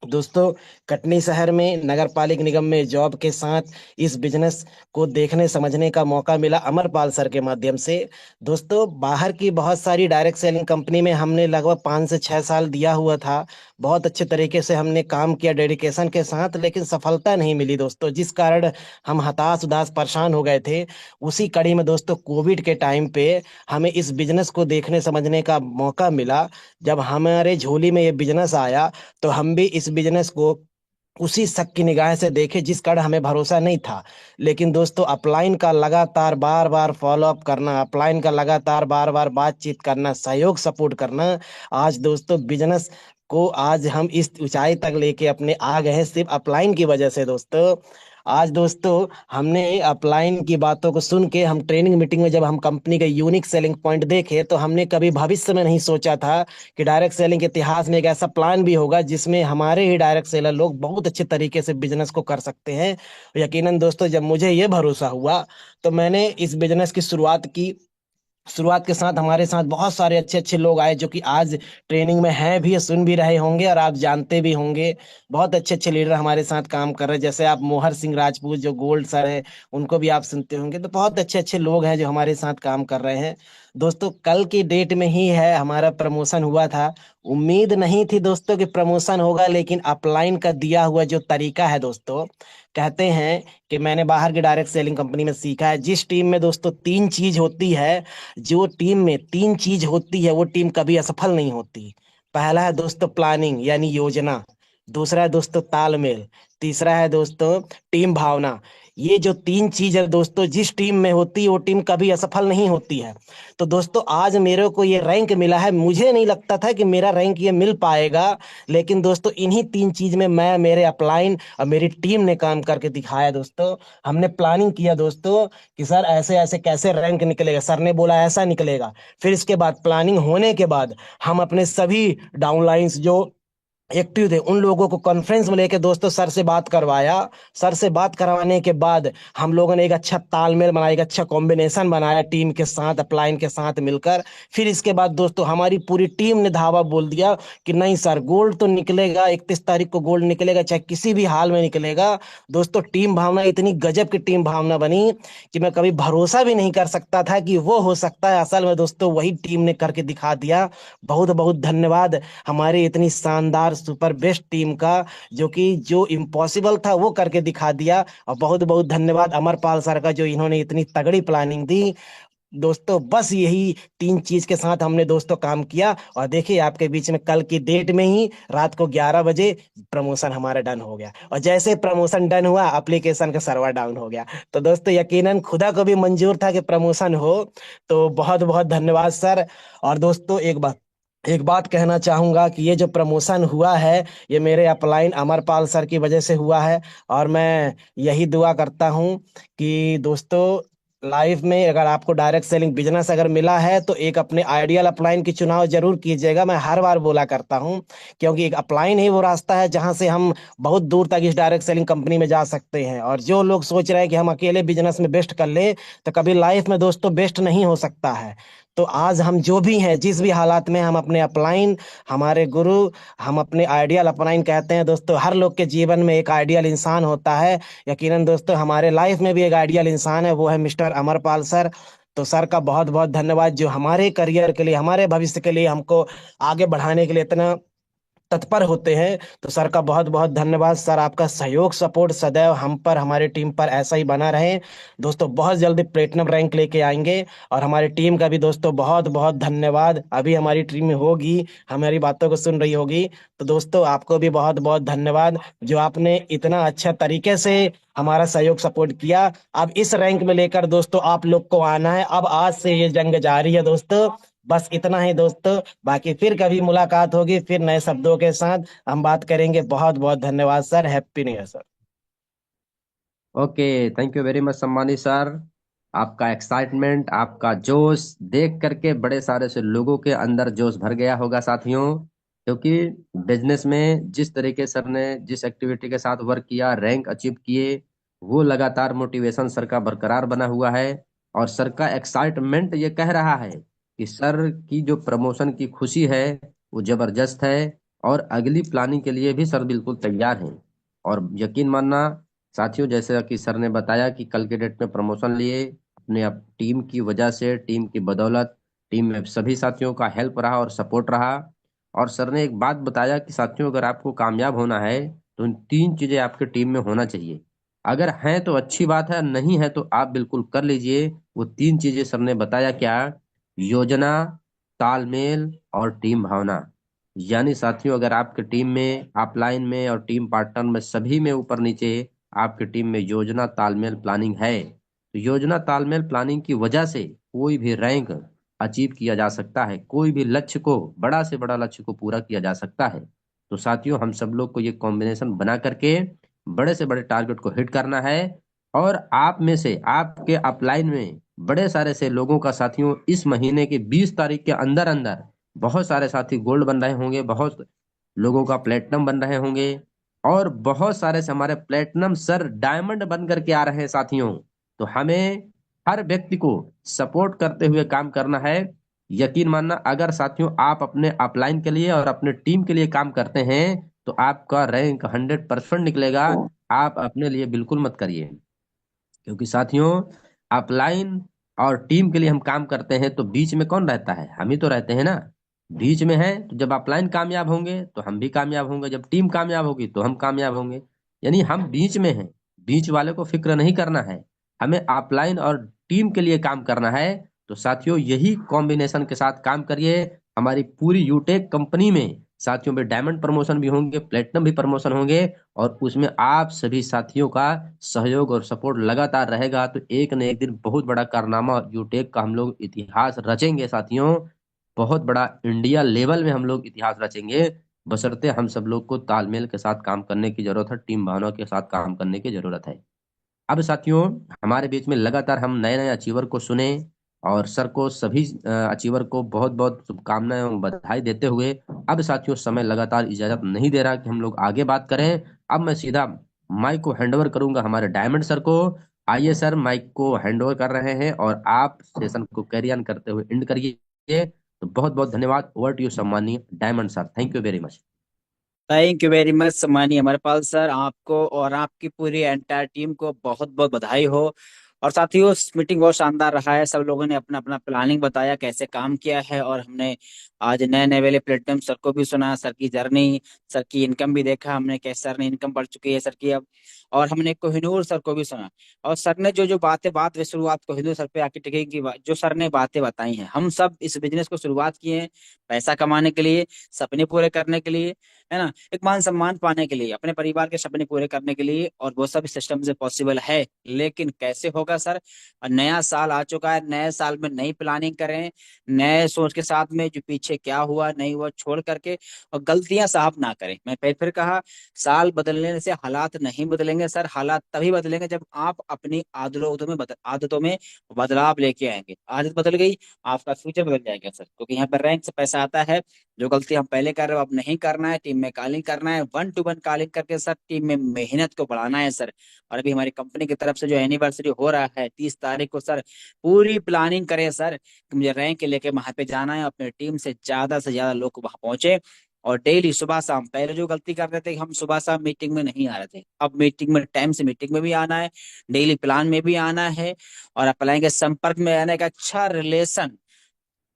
[SPEAKER 12] दोस्तों कटनी शहर में नगर पालिक निगम में जॉब के साथ इस बिजनेस को देखने समझने का मौका मिला अमरपाल सर के माध्यम से। दोस्तों बाहर की बहुत सारी डायरेक्ट सेलिंग कंपनी में हमने लगभग 5 से 6 साल दिया हुआ था। बहुत अच्छे तरीके से हमने काम किया डेडिकेशन के साथ, लेकिन सफलता नहीं मिली दोस्तों, जिस कारण हम हताश उदास परेशान हो गए थे। उसी कड़ी में दोस्तों कोविड के टाइम पे हमें इस बिजनेस को देखने समझने का मौका मिला। जब हमारे झोली में ये बिजनेस आया तो हम भी इस बिजनेस को उसी शक की निगाह से देखे जिस कारण हमें भरोसा नहीं था। लेकिन दोस्तों अपलाइन का लगातार बार बार फॉलो अप करना, अपलाइन का लगातार बार बार बातचीत करना, सहयोग सपोर्ट करना, आज दोस्तों बिजनेस को आज हम इस ऊंचाई तक लेके अपने आ गए हैं सिर्फ अपलाइन की वजह से। दोस्तों आज दोस्तों हमने अपलाइन की बातों को सुन के हम ट्रेनिंग मीटिंग में जब हम कंपनी के यूनिक सेलिंग पॉइंट देखे तो हमने कभी भविष्य में नहीं सोचा था कि डायरेक्ट सेलिंग के इतिहास में एक ऐसा प्लान भी होगा जिसमें हमारे ही डायरेक्ट सेलर लोग बहुत अच्छे तरीके से बिजनेस को कर सकते हैं। यकीनन दोस्तों जब मुझे ये भरोसा हुआ तो मैंने इस बिजनेस की शुरुआत की। शुरुआत के साथ हमारे साथ बहुत सारे अच्छे अच्छे लोग आए जो कि आज ट्रेनिंग में हैं भी, सुन भी रहे होंगे और आप जानते भी होंगे। बहुत अच्छे अच्छे लीडर हमारे साथ काम कर रहे हैं, जैसे आप मोहर सिंह राजपूत जो गोल्ड सर है, उनको भी आप सुनते होंगे। तो बहुत अच्छे अच्छे लोग हैं जो हमारे साथ काम कर रहे हैं। दोस्तों कल की डेट में ही है हमारा प्रमोशन हुआ था। उम्मीद नहीं थी दोस्तों कि प्रमोशन होगा, लेकिन अपलाइन का दिया हुआ जो तरीका है दोस्तों, कहते हैं कि मैंने बाहर की डायरेक्ट सेलिंग कंपनी में सीखा है, जिस टीम में दोस्तों 3 चीज होती है, जो टीम में 3 चीज होती है वो टीम कभी असफल नहीं होती। पहला है दोस्तों प्लानिंग यानी योजना, दूसरा है दोस्तों तालमेल, तीसरा है दोस्तों टीम भावना। ये जो 3 चीज है दोस्तों जिस टीम में होती है वो टीम कभी असफल नहीं होती है। तो दोस्तों आज मेरे को ये रैंक मिला है, मुझे नहीं लगता था कि मेरा रैंक ये मिल पाएगा, लेकिन दोस्तों इन्हीं 3 चीज में मैं, मेरे अपलाइन और मेरी टीम ने काम करके दिखाया। दोस्तों हमने प्लानिंग किया दोस्तों कि सर ऐसे ऐसे कैसे रैंक निकलेगा, सर ने बोला ऐसा निकलेगा। फिर इसके बाद प्लानिंग होने के बाद हम अपने सभी डाउनलाइंस जो एक्टिव थे उन लोगों को कॉन्फ्रेंस में लेके दोस्तों सर से बात करवाया। सर से बात करवाने के बाद हम लोगों ने एक अच्छा तालमेल बनाया, एक अच्छा कॉम्बिनेशन बनाया टीम के साथ, अपलाइन के साथ मिलकर। फिर इसके बाद दोस्तों हमारी पूरी टीम ने धावा बोल दिया कि नहीं सर गोल्ड तो निकलेगा, 31 तारीख को गोल्ड निकलेगा, चाहे किसी भी हाल में निकलेगा। दोस्तों टीम भावना इतनी गजब की टीम भावना बनी कि मैं कभी भरोसा भी नहीं कर सकता था कि वो हो सकता है। असल में दोस्तों वही टीम ने करके दिखा दिया। बहुत बहुत धन्यवाद हमारी इतनी शानदार सुपर बेस्ट टीम का, जो कि जो इम्पॉसिबल था वो करके दिखा दिया। और बहुत बहुत धन्यवाद अमरपाल सर का जो इन्होंने इतनी तगड़ी प्लानिंग दी। दोस्तों बस यही 3 चीज के साथ हमने दोस्तों काम किया और देखिए आपके बीच में कल की डेट में ही रात को 11 बजे प्रमोशन हमारा डन हो गया। और जैसे प्रमोशन डन हुआ एप्लीकेशन का सर्वर डाउन हो गया। तो दोस्तों यकीनन खुदा को भी मंजूर था कि प्रमोशन हो। तो बहुत बहुत धन्यवाद सर। और दोस्तों एक बात कहना चाहूंगा कि ये जो प्रमोशन हुआ है ये मेरे अपलाइन अमरपाल सर की वजह से हुआ है। और मैं यही दुआ करता हूँ कि दोस्तों लाइफ में अगर आपको डायरेक्ट सेलिंग बिजनेस अगर मिला है तो एक अपने आइडियल अपलाइन की चुनाव जरूर कीजिएगा। मैं हर बार बोला करता हूं, क्योंकि एक अपलाइन ही वो रास्ता है जहां से हम बहुत दूर तक इस डायरेक्ट सेलिंग कंपनी में जा सकते हैं। और जो लोग सोच रहे हैं कि हम अकेले बिजनेस में बेस्ट कर ले, तो कभी लाइफ में दोस्तों बेस्ट नहीं हो सकता है। तो आज हम जो भी हैं, जिस भी हालात में, हम अपने अपलाइन, हमारे गुरु, हम अपने आइडियल अपलाइन कहते हैं। दोस्तों हर लोग के जीवन में एक आइडियल इंसान होता है। यकीनन दोस्तों हमारे लाइफ में भी एक आइडियल इंसान है, वो है मिस्टर अमरपाल सर। तो सर का बहुत बहुत धन्यवाद जो हमारे करियर के लिए, हमारे भविष्य के लिए हमको आगे बढ़ाने के लिए इतना तत्पर होते हैं। तो सर का बहुत बहुत धन्यवाद। सर आपका सहयोग सपोर्ट सदैव हम पर, हमारी टीम पर ऐसा ही बना रहे। दोस्तों बहुत जल्दी प्लेटिनम रैंक लेके आएंगे। और हमारी टीम का भी दोस्तों बहुत बहुत धन्यवाद। अभी हमारी टीम में होगी, हमारी बातों को सुन रही होगी। तो दोस्तों आपको भी बहुत बहुत धन्यवाद जो आपने इतना अच्छा तरीके से हमारा सहयोग सपोर्ट किया। अब इस रैंक में लेकर दोस्तों आप लोग को आना है। अब आज से ये जंग जारी है दोस्तों। बस इतना ही दोस्तों, बाकी फिर कभी मुलाकात होगी, फिर नए शब्दों के साथ हम बात करेंगे। बहुत बहुत धन्यवाद sir. Happy new year sir.
[SPEAKER 10] Okay, thank you very much सम्मानित सर। आपका एक्साइटमेंट, आपका जोश देख करके बड़े सारे से लोगों के अंदर जोश भर गया होगा साथियों। क्योंकि बिजनेस में जिस तरीके सर ने जिस एक्टिविटी के साथ वर्क किया, रैंक अचीव किए, वो लगातार मोटिवेशन सर का बरकरार बना हुआ है। और सर का एक्साइटमेंट ये कह रहा है कि सर की जो प्रमोशन की खुशी है वो जबरदस्त है। और अगली प्लानिंग के लिए भी सर बिल्कुल तैयार हैं। और यकीन मानना साथियों, जैसे कि सर ने बताया कि कल के डेट में प्रमोशन लिए अपने टीम की वजह से, टीम की बदौलत, टीम में सभी साथियों का हेल्प रहा और सपोर्ट रहा। और सर ने एक बात बताया कि साथियों, अगर आपको कामयाब होना है तो इन 3 चीजें आपके टीम में होना चाहिए। अगर हैं तो अच्छी बात है, नहीं है तो आप बिल्कुल कर लीजिए। वो 3 चीजें सर ने बताया क्या? योजना, तालमेल और टीम भावना। यानी साथियों, अगर आपके टीम में, अपलाइन में और टीम पार्टनर में, सभी में ऊपर नीचे आपकी टीम में योजना, तालमेल, प्लानिंग है, तो योजना, तालमेल, प्लानिंग की वजह से कोई भी रैंक अचीव किया जा सकता है, कोई भी लक्ष्य को, बड़ा से बड़ा लक्ष्य को पूरा किया जा सकता है। तो साथियों, हम सब लोग को ये कॉम्बिनेशन बना करके बड़े से बड़े टारगेट को हिट करना है। और आप में से, आपके अपलाइन में बड़े सारे से लोगों का साथियों, इस महीने की 20 तारीख के अंदर अंदर बहुत सारे साथी गोल्ड बन रहे होंगे, बहुत लोगों का प्लेटिनम बन रहे होंगे, और बहुत सारे से हमारे प्लेटिनम सर डायमंड बन करके आ रहे हैं साथियों। तो हमें हर व्यक्ति को सपोर्ट करते हुए काम करना है। यकीन मानना, अगर साथियों आप अपने अपलाइन के लिए और अपने टीम के लिए काम करते हैं तो आपका रैंक 100% निकलेगा। आप अपने लिए बिल्कुल मत करिए, क्योंकि साथियों अपलाइन और टीम के लिए हम काम करते हैं तो बीच में कौन रहता है? हम ही तो रहते हैं ना। बीच में है तो जब अपलाइन कामयाब होंगे तो हम भी कामयाब होंगे, जब टीम कामयाब होगी तो हम कामयाब होंगे। यानी हम बीच में हैं, बीच वाले को फिक्र नहीं करना है, हमें अपलाइन और टीम के लिए काम करना है। तो साथियों, यही कॉम्बिनेशन के साथ काम करिए। हमारी पूरी यूटेक कंपनी में साथियों में डायमंड प्रमोशन भी होंगे, प्लेटिनम भी प्रमोशन होंगे, और उसमें आप सभी साथियों का सहयोग और सपोर्ट लगातार रहेगा। तो एक न एक दिन बहुत बड़ा कारनामा यूटेक का हम लोग इतिहास रचेंगे साथियों। बहुत बड़ा इंडिया लेवल में हम लोग इतिहास रचेंगे, बशर्ते हम सब लोग को तालमेल के साथ काम करने की जरूरत है, टीम भावना के साथ काम करने की जरूरत है। अब साथियों, हमारे बीच में लगातार हम नए नए अचीवर को सुने, और सर को, सभी अचीवर को बहुत बहुत शुभकामनाएं एवं बधाई देते हुए, अब साथियों समय लगातार इजाजत नहीं दे रहा कि हम लोग आगे बात करें। अब मैं सीधा माइक को हैंडओवर करूंगा हमारे डायमंड सर को। आइए सर, माइक को हैंडओवर कर रहे हैं और आप सेशन को कैरी ऑन करते हुए एंड करिए। तो बहुत बहुत धन्यवाद। ओवर टू यू सम्मानीय diamond sir, thank you very much.
[SPEAKER 5] Thank you very much सम्मानीय अमरपाल सर, आपको और आपकी पूरी एंटायर टीम को बहुत बहुत बधाई हो। और साथियों, मीटिंग बहुत शानदार रहा है, सब लोगों ने अपना अपना प्लानिंग बताया, कैसे काम किया है, और हमने आज नए नए वाले प्लेटिनम सर को भी सुना, सर की जर्नी, सर की इनकम भी देखा हमने, कैसे सर ने इनकम बढ़ चुकी है सर की अब। और हमने कोहिनूर सर को भी सुना, और सर ने जो जो बातें, बात शुरुआत कोहिनूर सर पे आके टिकी की जो सर ने बातें बताई हैं, हम सब इस बिजनेस को शुरुआत किए हैं पैसा कमाने के लिए, सपने पूरे करने के लिए, है ना, एक मान सम्मान पाने के लिए, अपने परिवार के सपने पूरे करने के लिए, और वो सब सिस्टम से पॉसिबल है। लेकिन कैसे होगा सर? और नया साल आ चुका है, नए साल में नई प्लानिंग करें, नए सोच के साथ में, जो पीछे क्या हुआ नहीं हुआ छोड़ करके, और गलतियां साफ ना करें। मैं फिर कहा, साल बदलने से हालात नहीं बदलेंगे सर, हालात तभी बदलेंगे जब आप अपनी आदतों में बदलाव लेके आएंगे। आदत बदल गई, आपका फ्यूचर बदल जाएगा सर, क्योंकि यहाँ पर रैंक से पैसा आता है। जो गलती हम पहले कर रहे हो अब नहीं करना है, टीम में कॉलिंग करना है, 1 to 1 कॉलिंग करके सर टीम में मेहनत को बढ़ाना है सर। और अभी हमारी कंपनी की तरफ से जो एनिवर्सरी हो रहा है 30 तारीख को सर, पूरी प्लानिंग करें सर कि मुझे रैंक लेके वहां पे जाना है, अपनी टीम से ज्यादा लोग वहां पहुंचे। और डेली सुबह शाम, पहले जो गलती कर रहे थे हम सुबह शाम मीटिंग में नहीं आ रहे थे, अब मीटिंग में टाइम से मीटिंग में भी आना है, डेली प्लान में भी आना है, और अप्लाई के संपर्क में आने का, अच्छा रिलेशन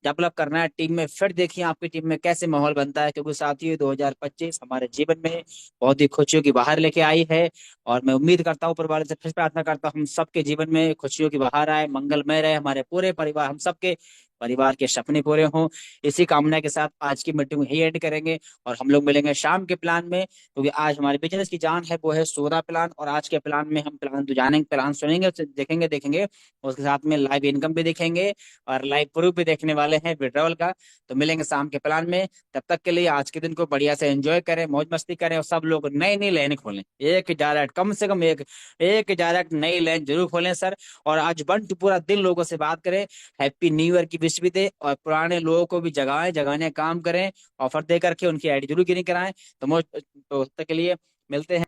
[SPEAKER 5] डेवलप करना है टीम में। फिर देखिए आपकी टीम में कैसे माहौल बनता है, क्योंकि साथियों 2025 हमारे जीवन में बहुत ही खुशियों की बहार लेके आई है। और मैं उम्मीद करता हूँ, ऊपर वाले से फिर प्रार्थना करता हूँ, हम सबके जीवन में खुशियों की बहार आए, मंगलमय रहे हमारे पूरे परिवार, हम सबके परिवार के सपने पूरे हों। इसी कामना के साथ आज की मीटिंग यही एंड करेंगे, और हम लोग मिलेंगे शाम के प्लान में, क्योंकि आज हमारे बिजनेस की जान है वो है 16 प्लान, और आज के प्लान में हम प्लान तो जानेंगे, प्लान सुनेंगे, उसे देखेंगे उसके साथ में लाइव इनकम भी देखेंगे, और लाइव प्रूफ भी देखने वाले हैं विड्रॉल का। तो मिलेंगे शाम के प्लान में, तब तक के लिए आज के दिन को बढ़िया से एंजॉय करें, मौज मस्ती करें, और सब लोग नई नई लाइन खोलें, एक डायरेक्ट, कम से कम एक एक डायरेक्ट नई लाइन जरूर खोलें सर। और आज बंट पूरा दिन लोगों से बात करें, हैप्पी न्यू ईयर की विश भी दे, और पुराने लोगों को भी जगाने काम करें, ऑफर दे करके उनकी आईडी जरूर गिनी कराएं। तो तब तक के लिए मिलते हैं।